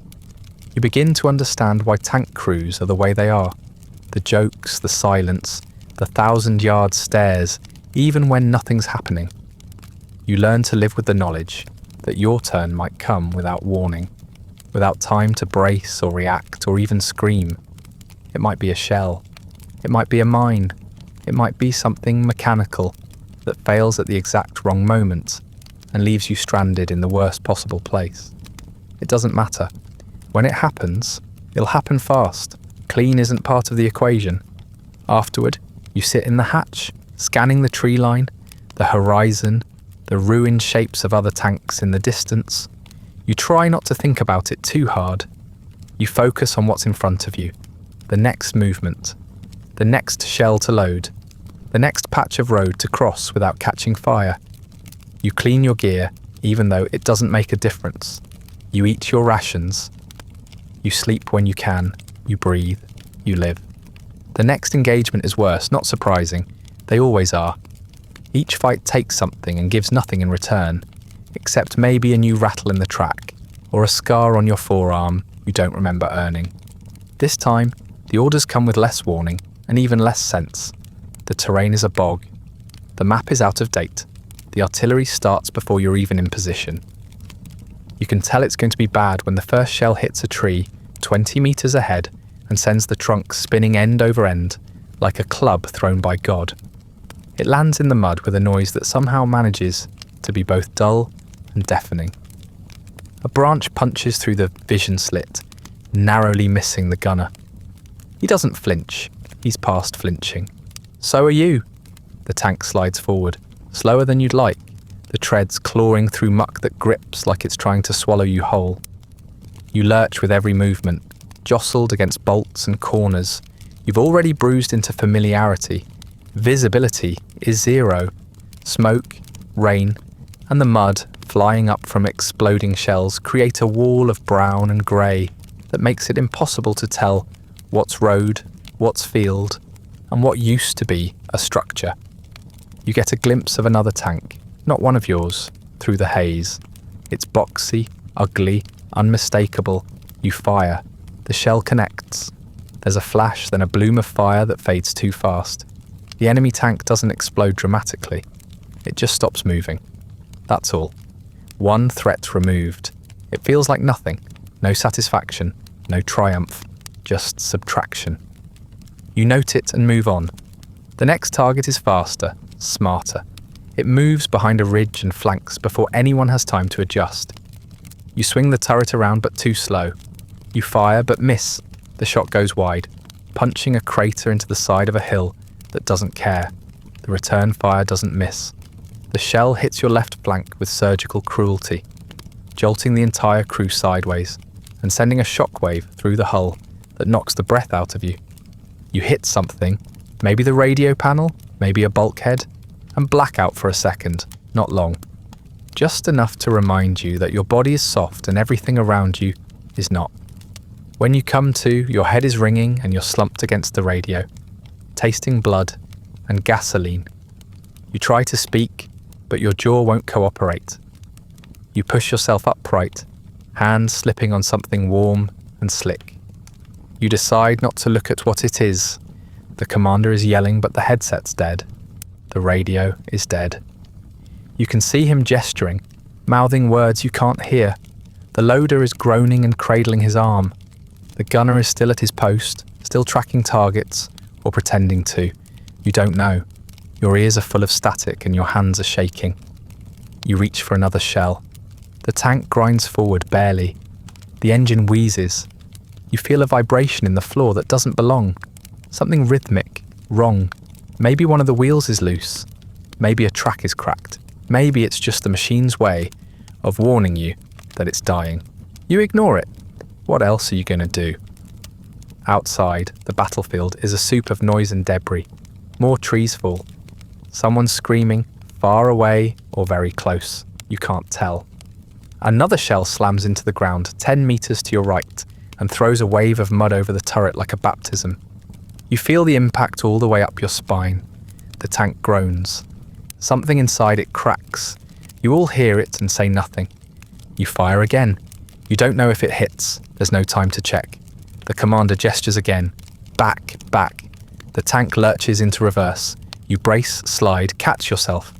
You begin to understand why tank crews are the way they are. The jokes, the silence, the 1,000-yard stares, even when nothing's happening. You learn to live with the knowledge that your turn might come without warning, without time to brace or react or even scream. It might be a shell. It might be a mine. It might be something mechanical that fails at the exact wrong moment and leaves you stranded in the worst possible place. It doesn't matter. When it happens, it'll happen fast. Clean isn't part of the equation. Afterward, you sit in the hatch, scanning the tree line, the horizon, the ruined shapes of other tanks in the distance. You try not to think about it too hard. You focus on what's in front of you, the next movement, the next shell to load, the next patch of road to cross without catching fire. You clean your gear, even though it doesn't make a difference. You eat your rations. You sleep when you can. You breathe. You live. The next engagement is worse, not surprising. They always are. Each fight takes something and gives nothing in return, except maybe a new rattle in the track, or a scar on your forearm you don't remember earning. This time, the orders come with less warning and even less sense. The terrain is a bog. The map is out of date. The artillery starts before you're even in position. You can tell it's going to be bad when the first shell hits a tree 20 meters ahead and sends the trunk spinning end over end, like a club thrown by God. It lands in the mud with a noise that somehow manages to be both dull and deafening. A branch punches through the vision slit, narrowly missing the gunner. He doesn't flinch. He's past flinching. So are you. The tank slides forward, slower than you'd like, the treads clawing through muck that grips like it's trying to swallow you whole. You lurch with every movement, jostled against bolts and corners. You've already bruised into familiarity. Visibility is zero. Smoke, rain, and the mud flying up from exploding shells create a wall of brown and grey that makes it impossible to tell what's road, what's field, and what used to be a structure. You get a glimpse of another tank, not one of yours, through the haze. It's boxy, ugly, unmistakable. You fire. The shell connects. There's a flash, then a bloom of fire that fades too fast. The enemy tank doesn't explode dramatically. It just stops moving. That's all. One threat removed. It feels like nothing. No satisfaction, no triumph, just subtraction. You note it and move on. The next target is faster, smarter. It moves behind a ridge and flanks before anyone has time to adjust. You swing the turret around but too slow. You fire but miss. The shot goes wide, punching a crater into the side of a hill that doesn't care. The return fire doesn't miss. The shell hits your left flank with surgical cruelty, jolting the entire crew sideways and sending a shockwave through the hull that knocks the breath out of you. You hit something, maybe the radio panel, maybe a bulkhead, and black out for a second, not long. Just enough to remind you that your body is soft and everything around you is not. When you come to, your head is ringing and you're slumped against the radio, tasting blood and gasoline. You try to speak, but your jaw won't cooperate. You push yourself upright, hands slipping on something warm and slick. You decide not to look at what it is. The commander is yelling, but the headset's dead. The radio is dead. You can see him gesturing, mouthing words you can't hear. The loader is groaning and cradling his arm. The gunner is still at his post, still tracking targets, or pretending to. You don't know. Your ears are full of static and your hands are shaking. You reach for another shell. The tank grinds forward barely. The engine wheezes. You feel a vibration in the floor that doesn't belong. Something rhythmic, wrong. Maybe one of the wheels is loose. Maybe a track is cracked. Maybe it's just the machine's way of warning you that it's dying. You ignore it. What else are you going to do? Outside, the battlefield is a soup of noise and debris. More trees fall. Someone's screaming, far away or very close. You can't tell. Another shell slams into the ground 10 meters to your right and throws a wave of mud over the turret like a baptism. You feel the impact all the way up your spine. The tank groans. Something inside it cracks. You all hear it and say nothing. You fire again. You don't know if it hits. There's no time to check. The commander gestures again. Back, back. The tank lurches into reverse. You brace, slide, catch yourself.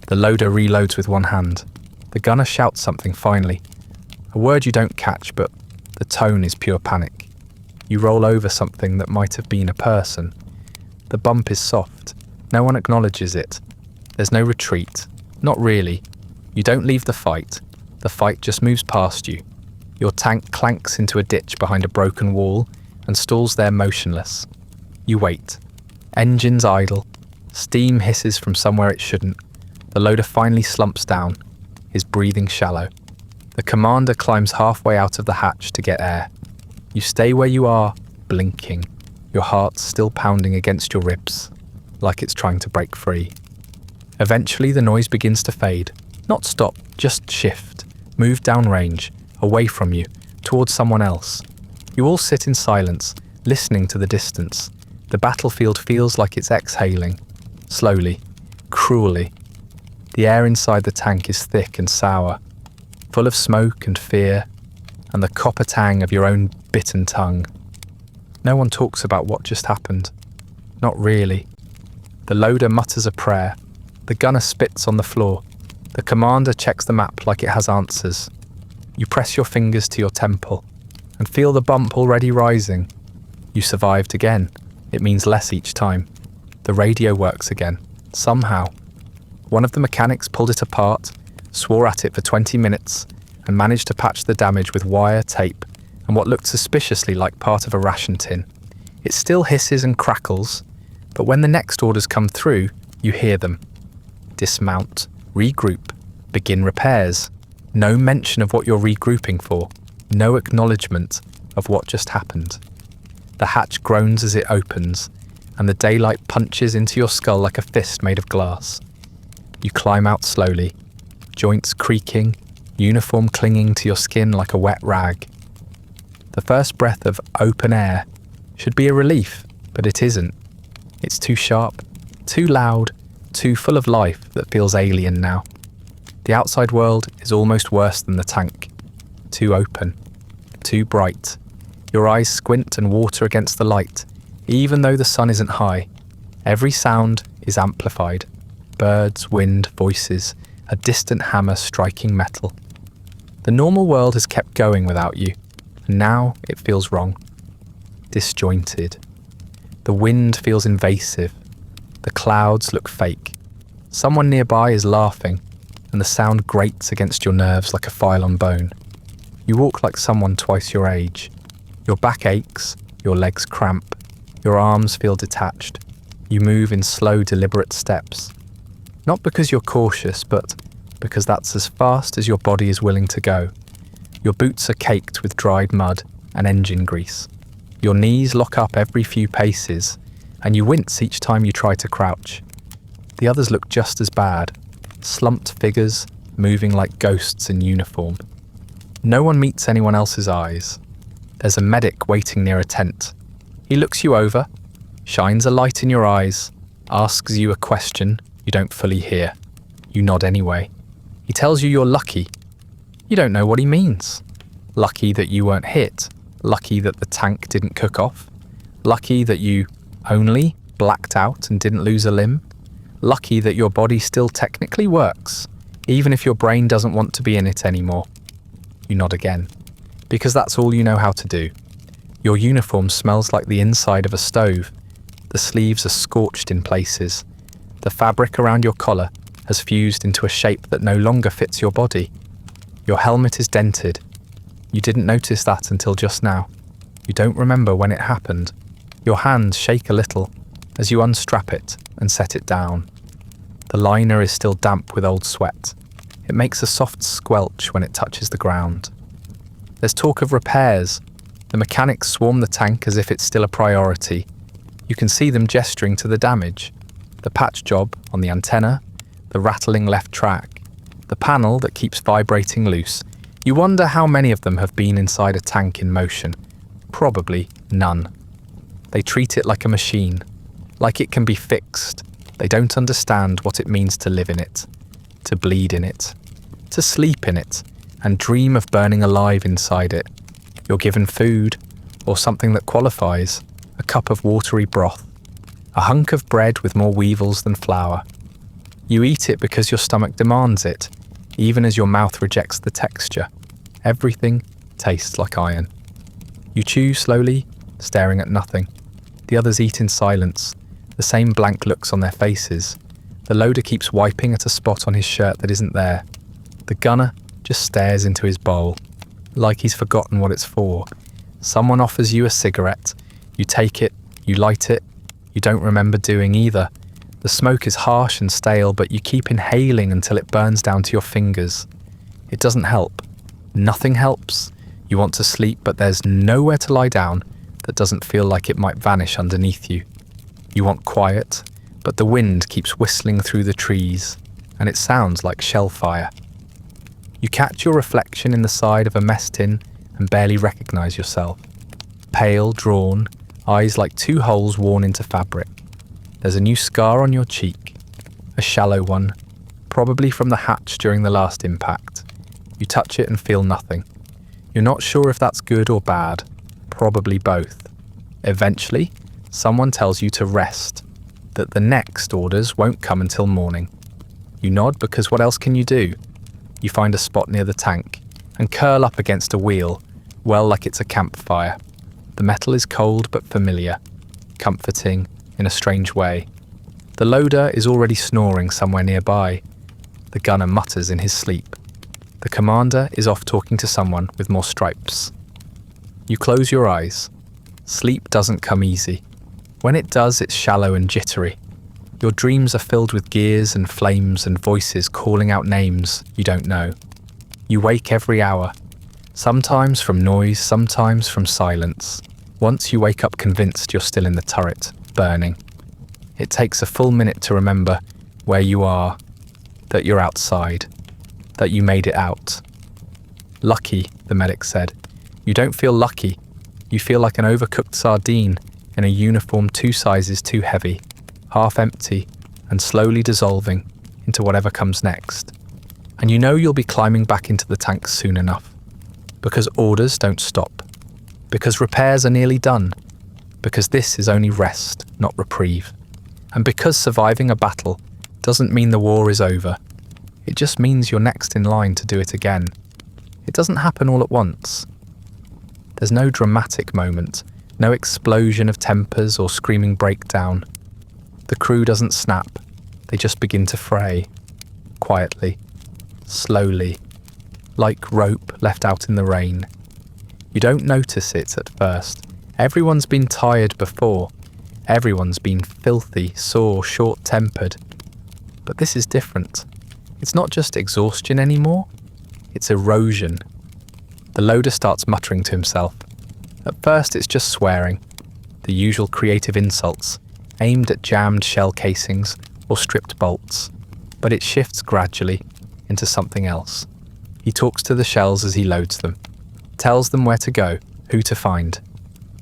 The loader reloads with one hand. The gunner shouts something finally. A word you don't catch, but the tone is pure panic. You roll over something that might have been a person. The bump is soft. No one acknowledges it. There's no retreat. Not really. You don't leave the fight. The fight just moves past you. Your tank clanks into a ditch behind a broken wall and stalls there motionless. You wait. Engines idle. Steam hisses from somewhere it shouldn't. The loader finally slumps down, his breathing shallow. The commander climbs halfway out of the hatch to get air. You stay where you are, blinking, your heart still pounding against your ribs, like it's trying to break free. Eventually the noise begins to fade. Not stop, just shift, move downrange, away from you, towards someone else. You all sit in silence, listening to the distance. The battlefield feels like it's exhaling, slowly, cruelly. The air inside the tank is thick and sour, full of smoke and fear, and the copper tang of your own bitten tongue. No one talks about what just happened. Not really. The loader mutters a prayer. The gunner spits on the floor. The commander checks the map like it has answers. You press your fingers to your temple and feel the bump already rising. You survived again. It means less each time. The radio works again, somehow. One of the mechanics pulled it apart, swore at it for 20 minutes, and managed to patch the damage with wire, tape, and what looked suspiciously like part of a ration tin. It still hisses and crackles, But when the next orders come through, you hear them. Dismount, regroup, begin repairs. No mention of what you're regrouping for. No acknowledgement of what just happened. The hatch groans as it opens, and the daylight punches into your skull like a fist made of glass. You climb out slowly, joints creaking, uniform clinging to your skin like a wet rag. The first breath of open air should be a relief, but it isn't. It's too sharp, too loud, too full of life that feels alien now. The outside world is almost worse than the tank. Too open, too bright. Your eyes squint and water against the light, even though the sun isn't high. Every sound is amplified. Birds, wind, voices, a distant hammer striking metal. The normal world has kept going without you, and now it feels wrong. Disjointed. The wind feels invasive. The clouds look fake. Someone nearby is laughing, and the sound grates against your nerves like a file on bone. You walk like someone twice your age. Your back aches, your legs cramp, your arms feel detached. You move in slow, deliberate steps. Not because you're cautious, but because that's as fast as your body is willing to go. Your boots are caked with dried mud and engine grease. Your knees lock up every few paces, and you wince each time you try to crouch. The others look just as bad, slumped figures moving like ghosts in uniform. No one meets anyone else's eyes. There's a medic waiting near a tent. He looks you over, shines a light in your eyes, asks you a question you don't fully hear. You nod anyway. He tells you you're lucky. You don't know what he means. Lucky that you weren't hit. Lucky that the tank didn't cook off. Lucky that you only blacked out and didn't lose a limb. Lucky that your body still technically works, even if your brain doesn't want to be in it anymore. You nod again, because that's all you know how to do. Your uniform smells like the inside of a stove. The sleeves are scorched in places. The fabric around your collar has fused into a shape that no longer fits your body. Your helmet is dented. You didn't notice that until just now. You don't remember when it happened. Your hands shake a little as you unstrap it and set it down. The liner is still damp with old sweat. It makes a soft squelch when it touches the ground. There's talk of repairs. The mechanics swarm the tank as if it's still a priority. You can see them gesturing to the damage. The patch job on the antenna, the rattling left track, the panel that keeps vibrating loose. You wonder how many of them have been inside a tank in motion. Probably none. They treat it like a machine, like it can be fixed. They don't understand what it means to live in it, to bleed in it, to sleep in it, and dream of burning alive inside it. You're given food, or something that qualifies, a cup of watery broth, a hunk of bread with more weevils than flour. You eat it because your stomach demands it, even as your mouth rejects the texture. Everything tastes like iron. You chew slowly, staring at nothing. The others eat in silence, the same blank looks on their faces. The loader keeps wiping at a spot on his shirt that isn't there. The gunner just stares into his bowl, like he's forgotten what it's for. Someone offers you a cigarette. You take it, you light it. You don't remember doing either. The smoke is harsh and stale, but you keep inhaling until it burns down to your fingers. It doesn't help. Nothing helps. You want to sleep, but there's nowhere to lie down that doesn't feel like it might vanish underneath you. You want quiet, but the wind keeps whistling through the trees, and it sounds like shell fire. You catch your reflection in the side of a mess tin and barely recognize yourself. Pale, drawn, eyes like two holes worn into fabric. There's a new scar on your cheek, a shallow one, probably from the hatch during the last impact. You touch it and feel nothing. You're not sure if that's good or bad, probably both. Eventually, someone tells you to rest, that the next orders won't come until morning. You nod because what else can you do? You find a spot near the tank and curl up against a wheel, well like it's a campfire. The metal is cold but familiar, comforting in a strange way. The loader is already snoring somewhere nearby. The gunner mutters in his sleep. The commander is off talking to someone with more stripes. You close your eyes. Sleep doesn't come easy. When it does, it's shallow and jittery. Your dreams are filled with gears and flames and voices calling out names you don't know. You wake every hour, sometimes from noise, sometimes from silence. Once you wake up convinced you're still in the turret, burning. It takes a full minute to remember where you are, that you're outside, that you made it out. Lucky, the medic said. You don't feel lucky. You feel like an overcooked sardine in a uniform 2 sizes too heavy, half empty and slowly dissolving into whatever comes next. And you know you'll be climbing back into the tank soon enough. Because orders don't stop. Because repairs are nearly done. Because this is only rest, not reprieve. And because surviving a battle doesn't mean the war is over. It just means you're next in line to do it again. It doesn't happen all at once. There's no dramatic moment, no explosion of tempers or screaming breakdown. The crew doesn't snap, they just begin to fray. Quietly, slowly, like rope left out in the rain. You don't notice it at first. Everyone's been tired before. Everyone's been filthy, sore, short-tempered. But this is different. It's not just exhaustion anymore, it's erosion. The loader starts muttering to himself. At first it's just swearing, the usual creative insults, aimed at jammed shell casings or stripped bolts. But it shifts gradually into something else. He talks to the shells as he loads them, tells them where to go, who to find.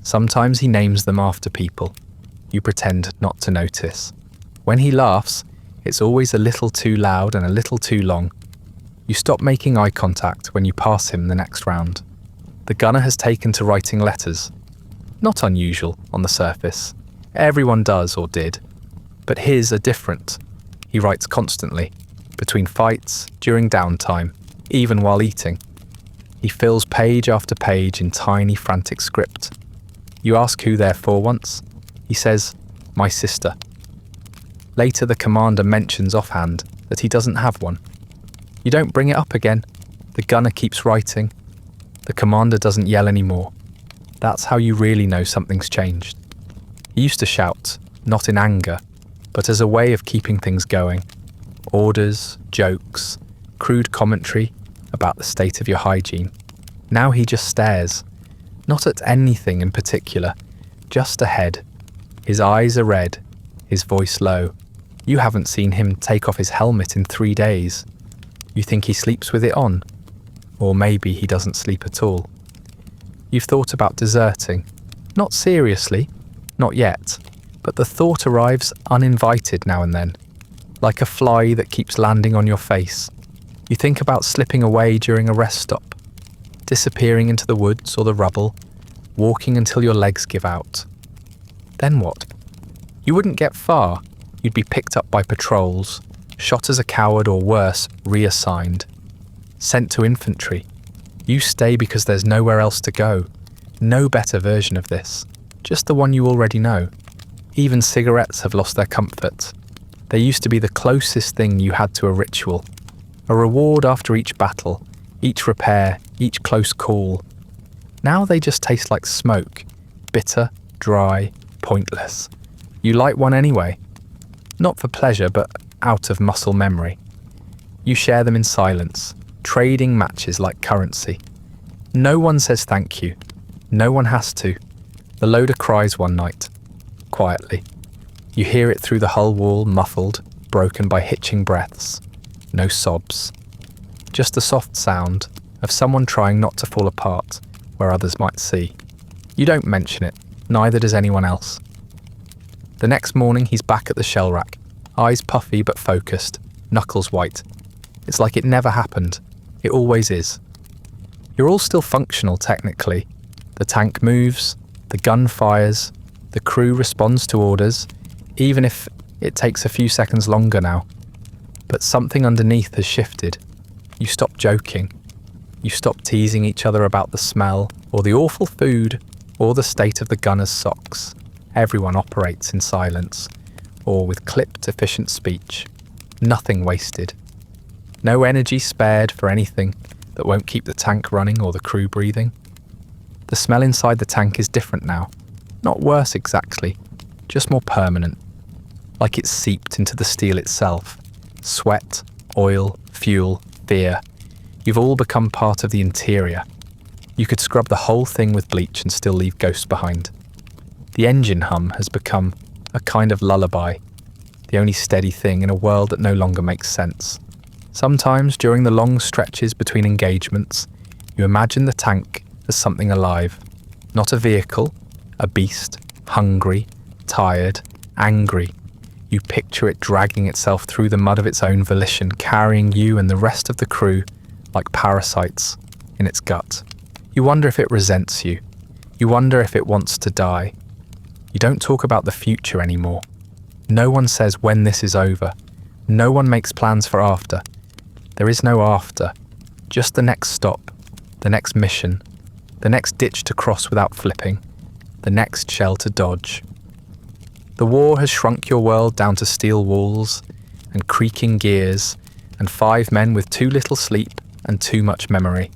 Sometimes he names them after people. You pretend not to notice. When he laughs, it's always a little too loud and a little too long. You stop making eye contact when you pass him the next round. The gunner has taken to writing letters. Not unusual on the surface. Everyone does or did. But his are different. He writes constantly, between fights, during downtime, even while eating. He fills page after page in tiny, frantic script. You ask who they're for once. He says, "My sister." Later, the commander mentions offhand that he doesn't have one. You don't bring it up again. The gunner keeps writing. The commander doesn't yell anymore. That's how you really know something's changed. He used to shout, not in anger, but as a way of keeping things going. Orders, jokes, crude commentary about the state of your hygiene. Now he just stares, not at anything in particular, just ahead. His eyes are red, his voice low. You haven't seen him take off his helmet in 3 days. You think he sleeps with it on, or maybe he doesn't sleep at all. You've thought about deserting, not seriously, not yet, but the thought arrives uninvited now and then, like a fly that keeps landing on your face. You think about slipping away during a rest stop, disappearing into the woods or the rubble, walking until your legs give out. Then what? You wouldn't get far. You'd be picked up by patrols, shot as a coward or worse, reassigned, sent to infantry. You stay because there's nowhere else to go. No better version of this, just the one you already know. Even cigarettes have lost their comfort. They used to be the closest thing you had to a ritual, a reward after each battle, each repair, each close call. Now they just taste like smoke, bitter, dry, pointless. You light one anyway, not for pleasure but out of muscle memory. You share them in silence, trading matches like currency. No one says thank you. No one has to. The loader cries one night, quietly. You hear it through the hull wall, muffled, broken by hitching breaths. No sobs. Just the soft sound of someone trying not to fall apart where others might see. You don't mention it, neither does anyone else. The next morning he's back at the shell rack, eyes puffy but focused, knuckles white. It's like it never happened. It always is. You're all still functional technically. The tank moves, the gun fires, the crew responds to orders, even if it takes a few seconds longer now. But something underneath has shifted. You stop joking. You stop teasing each other about the smell, or the awful food, or the state of the gunner's socks. Everyone operates in silence, or with clipped, efficient speech. Nothing wasted. No energy spared for anything that won't keep the tank running or the crew breathing. The smell inside the tank is different now. Not worse exactly, just more permanent, like it's seeped into the steel itself. Sweat, oil, fuel, fear. You've all become part of the interior. You could scrub the whole thing with bleach and still leave ghosts behind. The engine hum has become a kind of lullaby, the only steady thing in a world that no longer makes sense. Sometimes, during the long stretches between engagements, you imagine the tank as something alive, not a vehicle, a beast, hungry, tired, angry. You picture it dragging itself through the mud of its own volition, carrying you and the rest of the crew like parasites in its gut. You wonder if it resents you. You wonder if it wants to die. You don't talk about the future anymore. No one says when this is over. No one makes plans for after. There is no after, just the next stop, the next mission, the next ditch to cross without flipping, the next shell to dodge. The war has shrunk your world down to steel walls and creaking gears and 5 men with too little sleep and too much memory.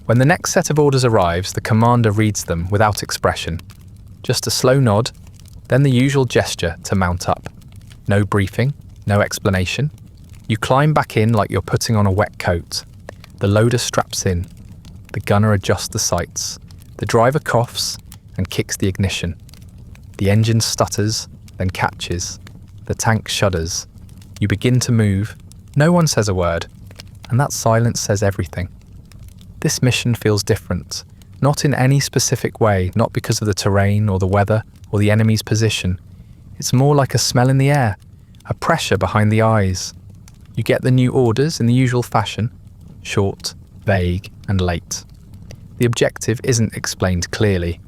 When the next set of orders arrives, the commander reads them without expression. Just a slow nod, then the usual gesture to mount up. No briefing, no explanation. You climb back in like you're putting on a wet coat. The loader straps in. The gunner adjusts the sights. The driver coughs and kicks the ignition. The engine stutters, then catches. The tank shudders. You begin to move. No one says a word, and that silence says everything. This mission feels different, not in any specific way, not because of the terrain or the weather or the enemy's position. It's more like a smell in the air, a pressure behind the eyes. You get the new orders in the usual fashion, short, vague, and late. The objective isn't explained clearly,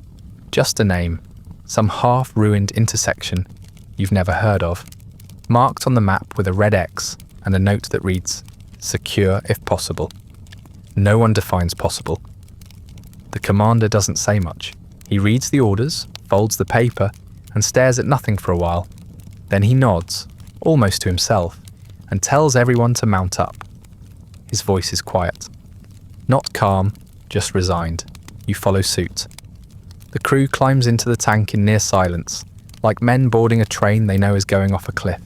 just a name, some half-ruined intersection you've never heard of, marked on the map with a red X and a note that reads, "Secure if possible." No one defines possible. The commander doesn't say much. He reads the orders, folds the paper, and stares at nothing for a while. Then he nods, almost to himself, and tells everyone to mount up. His voice is quiet. Not calm, just resigned. You follow suit. The crew climbs into the tank in near silence, like men boarding a train they know is going off a cliff.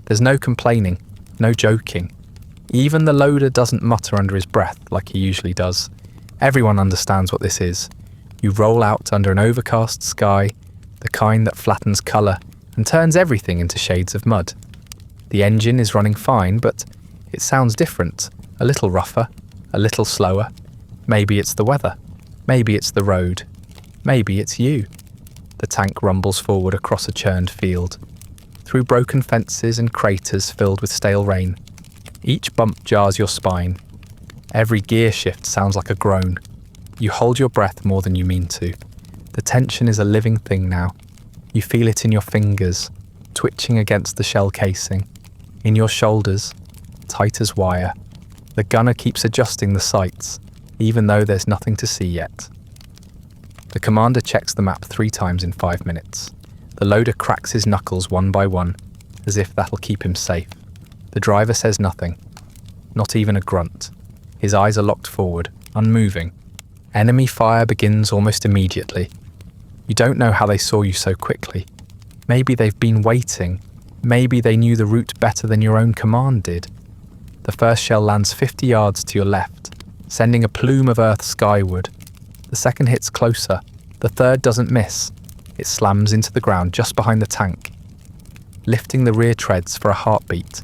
There's no complaining, no joking. Even the loader doesn't mutter under his breath like he usually does. Everyone understands what this is. You roll out under an overcast sky, the kind that flattens colour and turns everything into shades of mud. The engine is running fine, but it sounds different, a little rougher, a little slower. Maybe it's the weather. Maybe it's the road. Maybe it's you. The tank rumbles forward across a churned field, through broken fences and craters filled with stale rain. Each bump jars your spine. Every gear shift sounds like a groan. You hold your breath more than you mean to. The tension is a living thing now. You feel it in your fingers, twitching against the shell casing. In your shoulders, tight as wire. The gunner keeps adjusting the sights, even though there's nothing to see yet. The commander checks the map 3 times in 5 minutes. The loader cracks his knuckles one by one, as if that'll keep him safe. The driver says nothing, not even a grunt. His eyes are locked forward, unmoving. Enemy fire begins almost immediately. You don't know how they saw you so quickly. Maybe they've been waiting. Maybe they knew the route better than your own command did. The first shell lands 50 yards to your left, sending a plume of earth skyward. The second hits closer. The third doesn't miss. It slams into the ground just behind the tank, lifting the rear treads for a heartbeat,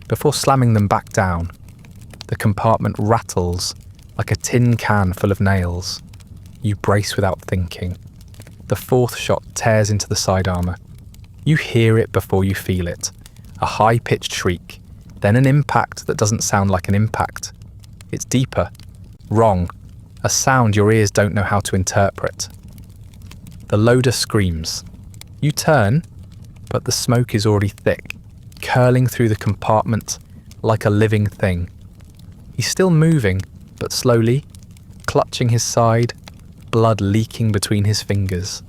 before slamming them back down. The compartment rattles like a tin can full of nails. You brace without thinking. The 4th shot tears into the side armour. You hear it before you feel it. A high-pitched shriek, then an impact that doesn't sound like an impact. It's deeper, wrong, a sound your ears don't know how to interpret. The loader screams. You turn, but the smoke is already thick, curling through the compartment like a living thing. He's still moving, but slowly, clutching his side, blood leaking between his fingers.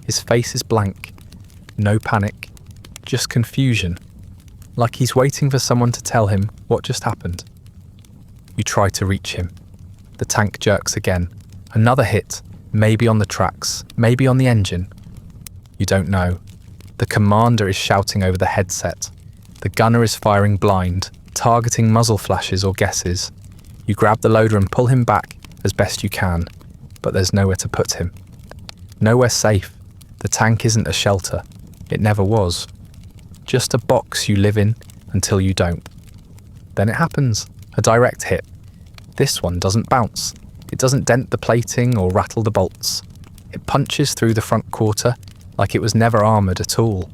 His face is blank. No panic, just confusion, like he's waiting for someone to tell him what just happened. You try to reach him. The tank jerks again. Another hit, maybe on the tracks, maybe on the engine. You don't know. The commander is shouting over the headset. The gunner is firing blind, targeting muzzle flashes or guesses. You grab the loader and pull him back as best you can, but there's nowhere to put him. Nowhere safe. The tank isn't a shelter. It never was. Just a box you live in until you don't. Then it happens. A direct hit. This one doesn't bounce. It doesn't dent the plating or rattle the bolts. It punches through the front quarter like it was never armoured at all.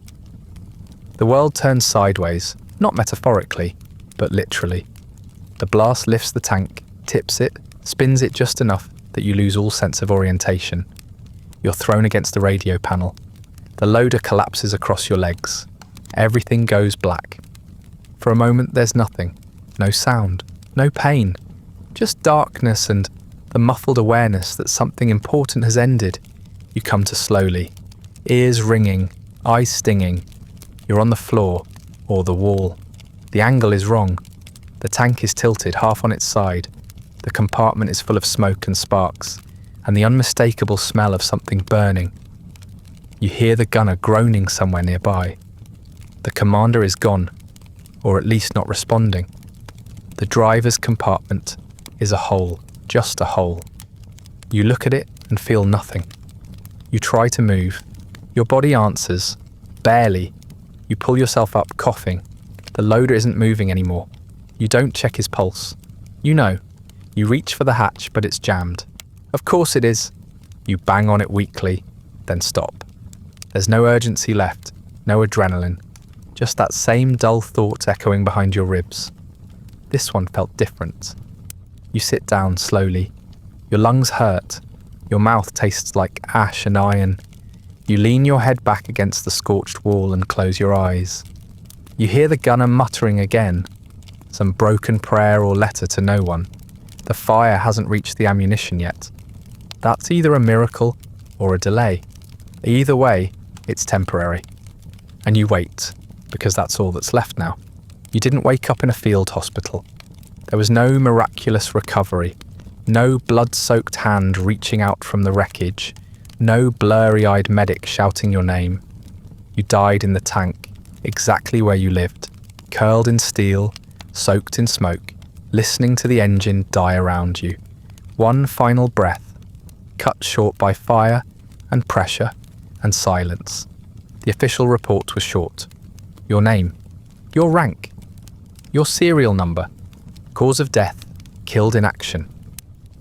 The world turns sideways, not metaphorically, but literally. The blast lifts the tank, tips it, spins it just enough that you lose all sense of orientation. You're thrown against the radio panel. The loader collapses across your legs. Everything goes black. For a moment there's nothing. No sound. No pain. Just darkness and the muffled awareness that something important has ended. You come to slowly. Ears ringing, eyes stinging. You're on the floor, or the wall. The angle is wrong. The tank is tilted half on its side. The compartment is full of smoke and sparks, and the unmistakable smell of something burning. You hear the gunner groaning somewhere nearby. The commander is gone, or at least not responding. The driver's compartment is a hole, just a hole. You look at it and feel nothing. You try to move. Your body answers, barely. You pull yourself up, coughing. The loader isn't moving anymore. You don't check his pulse. You know. You reach for the hatch, but it's jammed. Of course it is. You bang on it weakly, then stop. There's no urgency left, no adrenaline. Just that same dull thought echoing behind your ribs. This one felt different. You sit down slowly. Your lungs hurt. Your mouth tastes like ash and iron. You lean your head back against the scorched wall and close your eyes. You hear the gunner muttering again, some broken prayer or letter to no one. The fire hasn't reached the ammunition yet. That's either a miracle or a delay. Either way, it's temporary. And you wait, because that's all that's left now. You didn't wake up in a field hospital. There was no miraculous recovery, no blood-soaked hand reaching out from the wreckage, no blurry-eyed medic shouting your name. You died in the tank, exactly where you lived, curled in steel, soaked in smoke, listening to the engine die around you. One final breath, cut short by fire and pressure and silence. The official report was short. Your name, your rank, your serial number, cause of death, killed in action.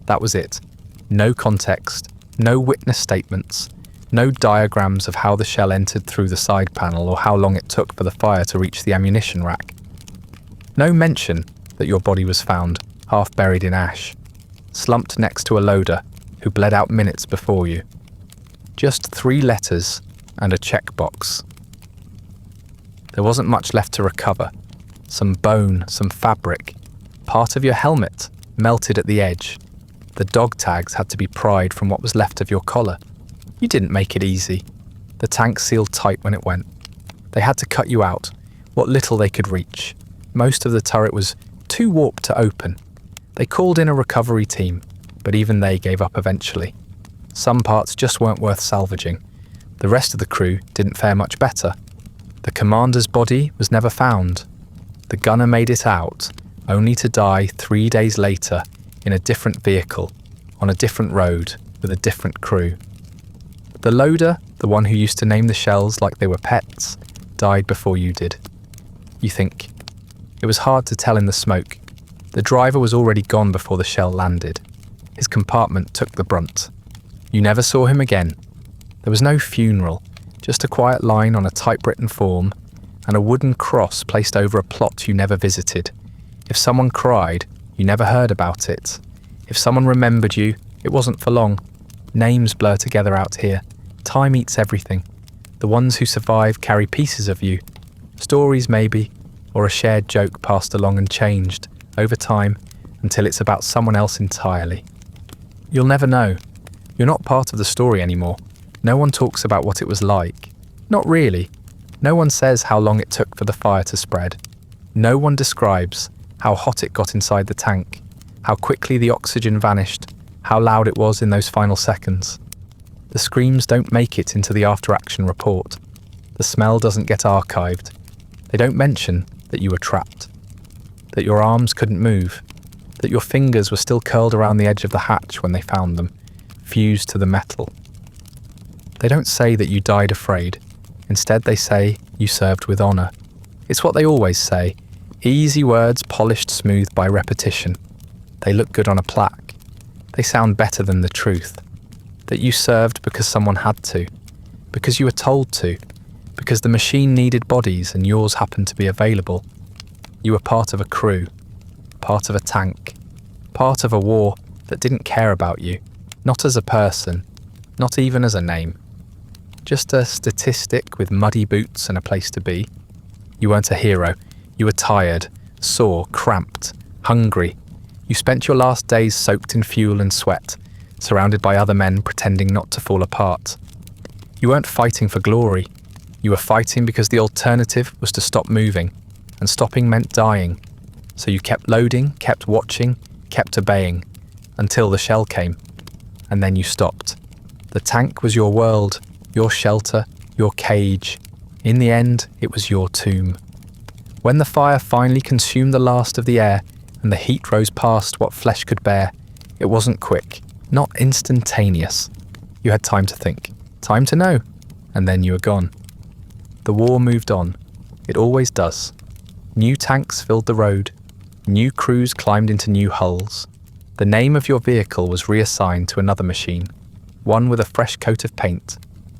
That was it. No context, no witness statements, no diagrams of how the shell entered through the side panel or how long it took for the fire to reach the ammunition rack. No mention that your body was found, half buried in ash, slumped next to a loader who bled out minutes before you. Just 3 letters and a checkbox. There wasn't much left to recover. Some bone, some fabric, part of your helmet melted at the edge. The dog tags had to be pried from what was left of your collar. You didn't make it easy. The tank sealed tight when it went. They had to cut you out, what little they could reach. Most of the turret was too warped to open. They called in a recovery team, but even they gave up eventually. Some parts just weren't worth salvaging. The rest of the crew didn't fare much better. The commander's body was never found. The gunner made it out, only to die 3 days later in a different vehicle, on a different road, with a different crew. The loader, the one who used to name the shells like they were pets, died before you did. You think. It was hard to tell in the smoke. The driver was already gone before the shell landed. His compartment took the brunt. You never saw him again. There was no funeral, just a quiet line on a typewritten form and a wooden cross placed over a plot you never visited. If someone cried, you never heard about it. If someone remembered you, it wasn't for long. Names blur together out here. Time eats everything. The ones who survive carry pieces of you. Stories maybe, or a shared joke passed along and changed, over time, until it's about someone else entirely. You'll never know. You're not part of the story anymore. No one talks about what it was like. Not really. No one says how long it took for the fire to spread. No one describes how hot it got inside the tank, how quickly the oxygen vanished, how loud it was in those final seconds. The screams don't make it into the after-action report. The smell doesn't get archived. They don't mention that you were trapped, that your arms couldn't move, that your fingers were still curled around the edge of the hatch when they found them, fused to the metal. They don't say that you died afraid. Instead, they say you served with honour. It's what they always say, easy words polished smooth by repetition. They look good on a plaque. They sound better than the truth. That you served because someone had to, because you were told to, because the machine needed bodies and yours happened to be available. You were part of a crew, part of a tank, part of a war that didn't care about you, not as a person, not even as a name. Just a statistic with muddy boots and a place to be. You weren't a hero. You were tired, sore, cramped, hungry. You spent your last days soaked in fuel and sweat, surrounded by other men pretending not to fall apart. You weren't fighting for glory. You were fighting because the alternative was to stop moving, and stopping meant dying. So you kept loading, kept watching, kept obeying, until the shell came. And then you stopped. The tank was your world, your shelter, your cage. In the end, it was your tomb. When the fire finally consumed the last of the air, and the heat rose past what flesh could bear, it wasn't quick, not instantaneous. You had time to think, time to know, and then you were gone. The war moved on. It always does. New tanks filled the road. New crews climbed into new hulls. The name of your vehicle was reassigned to another machine, one with a fresh coat of paint,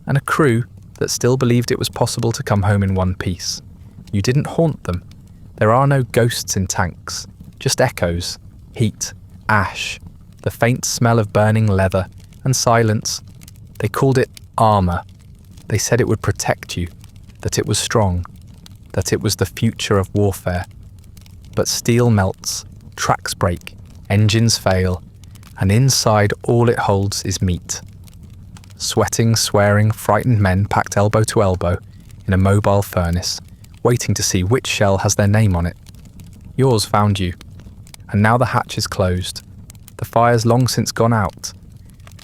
and a crew that still believed it was possible to come home in one piece. You didn't haunt them. There are no ghosts in tanks, just echoes, heat, ash, the faint smell of burning leather, and silence. They called it armour. They said it would protect you, that it was strong, that it was the future of warfare. But steel melts, tracks break, engines fail, and inside all it holds is meat. Sweating, swearing, frightened men packed elbow to elbow in a mobile furnace, waiting to see which shell has their name on it. Yours found you, and now the hatch is closed. The fire's long since gone out.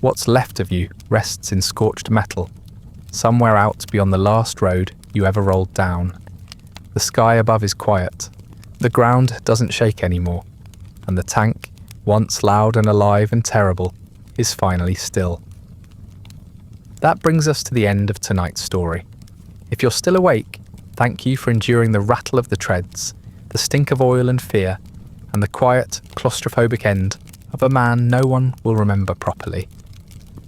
What's left of you rests in scorched metal, somewhere out beyond the last road you ever rolled down. The sky above is quiet. The ground doesn't shake anymore, and the tank, once loud and alive and terrible, is finally still. That brings us to the end of tonight's story. If you're still awake, thank you for enduring the rattle of the treads, the stink of oil and fear, and the quiet, claustrophobic end of a man no one will remember properly.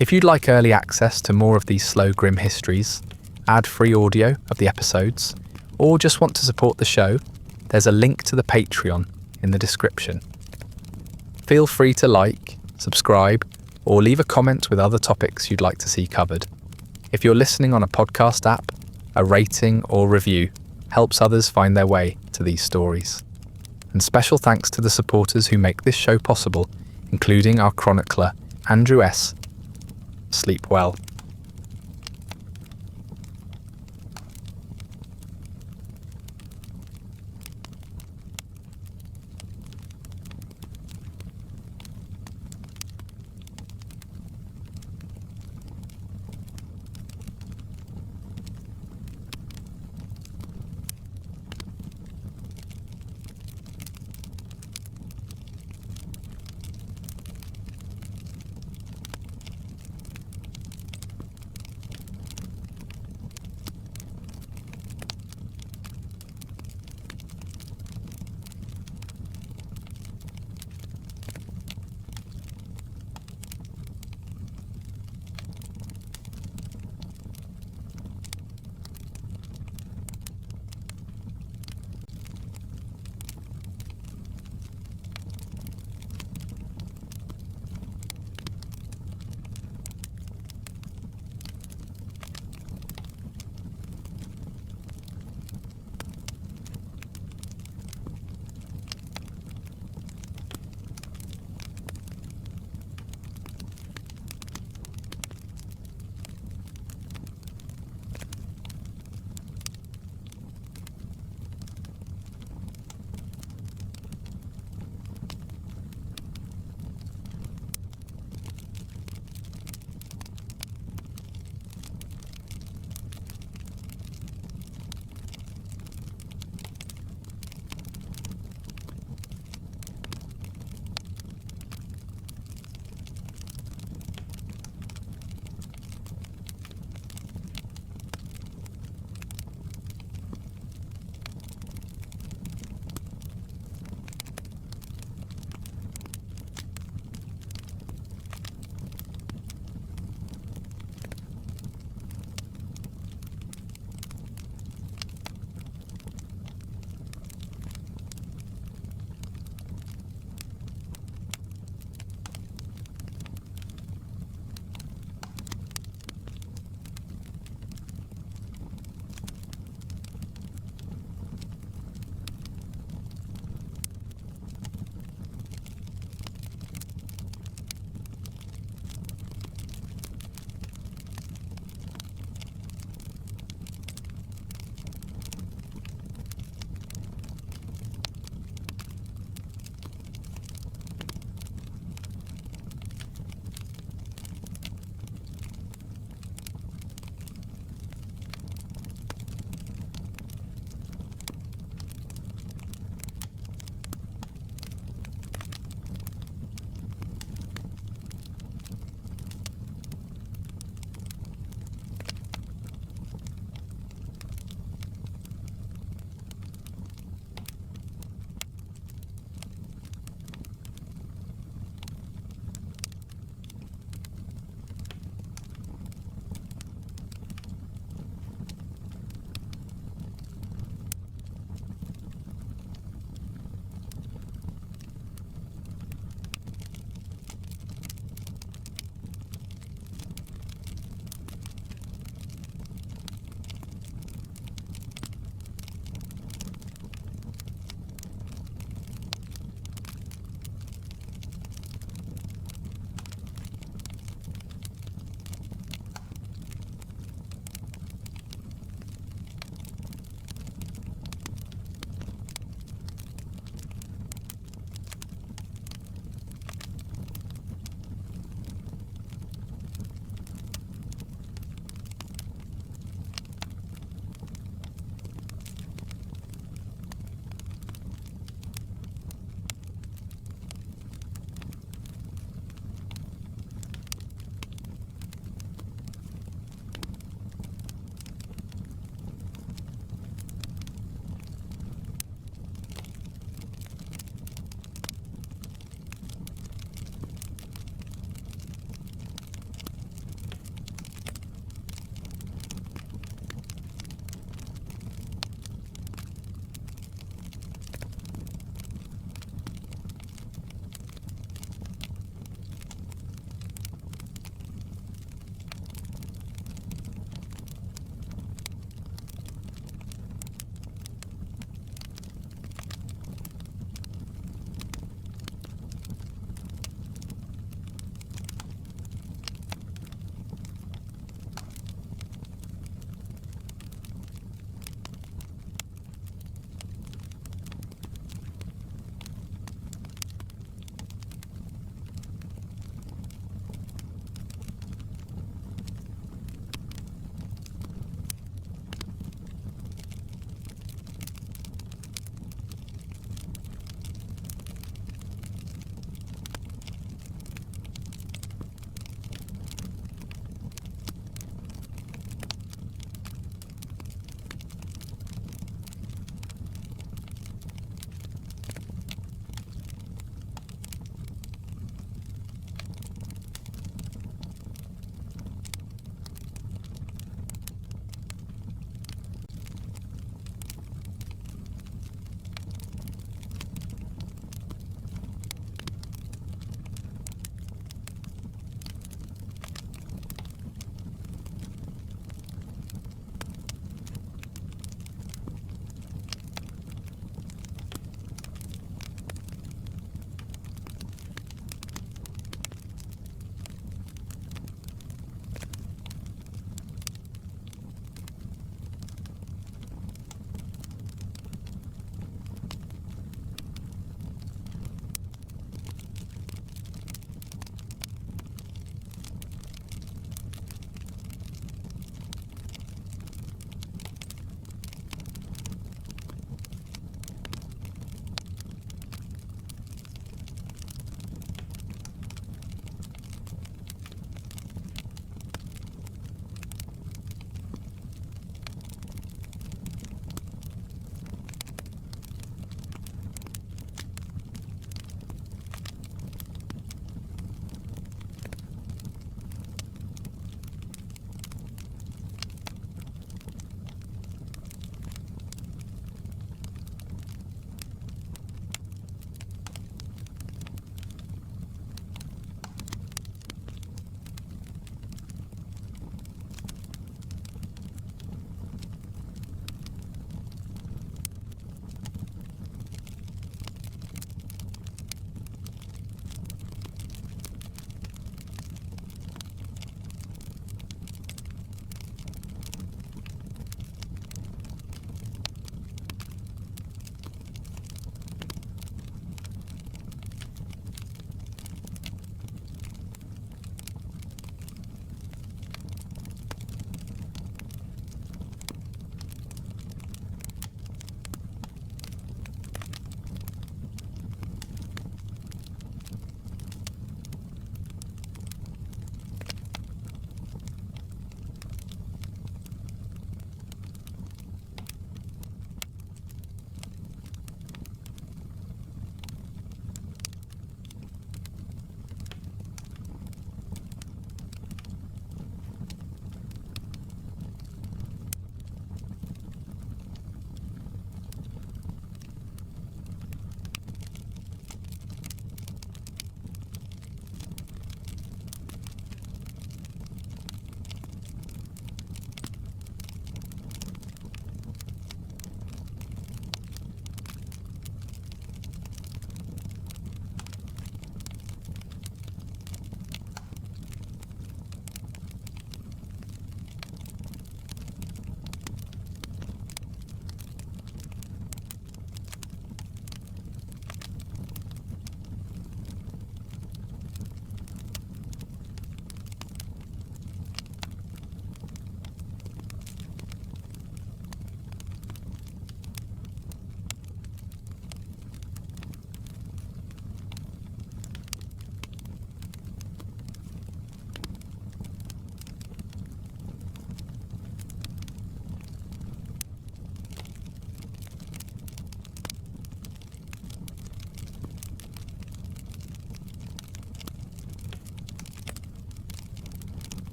If you'd like early access to more of these slow, grim histories, ad-free audio of the episodes, or just want to support the show, there's a link to the Patreon in the description. Feel free to like, subscribe, or leave a comment with other topics you'd like to see covered. If you're listening on a podcast app, a rating or review helps others find their way to these stories. And special thanks to the supporters who make this show possible, including our chronicler, Andrew S. Sleep well.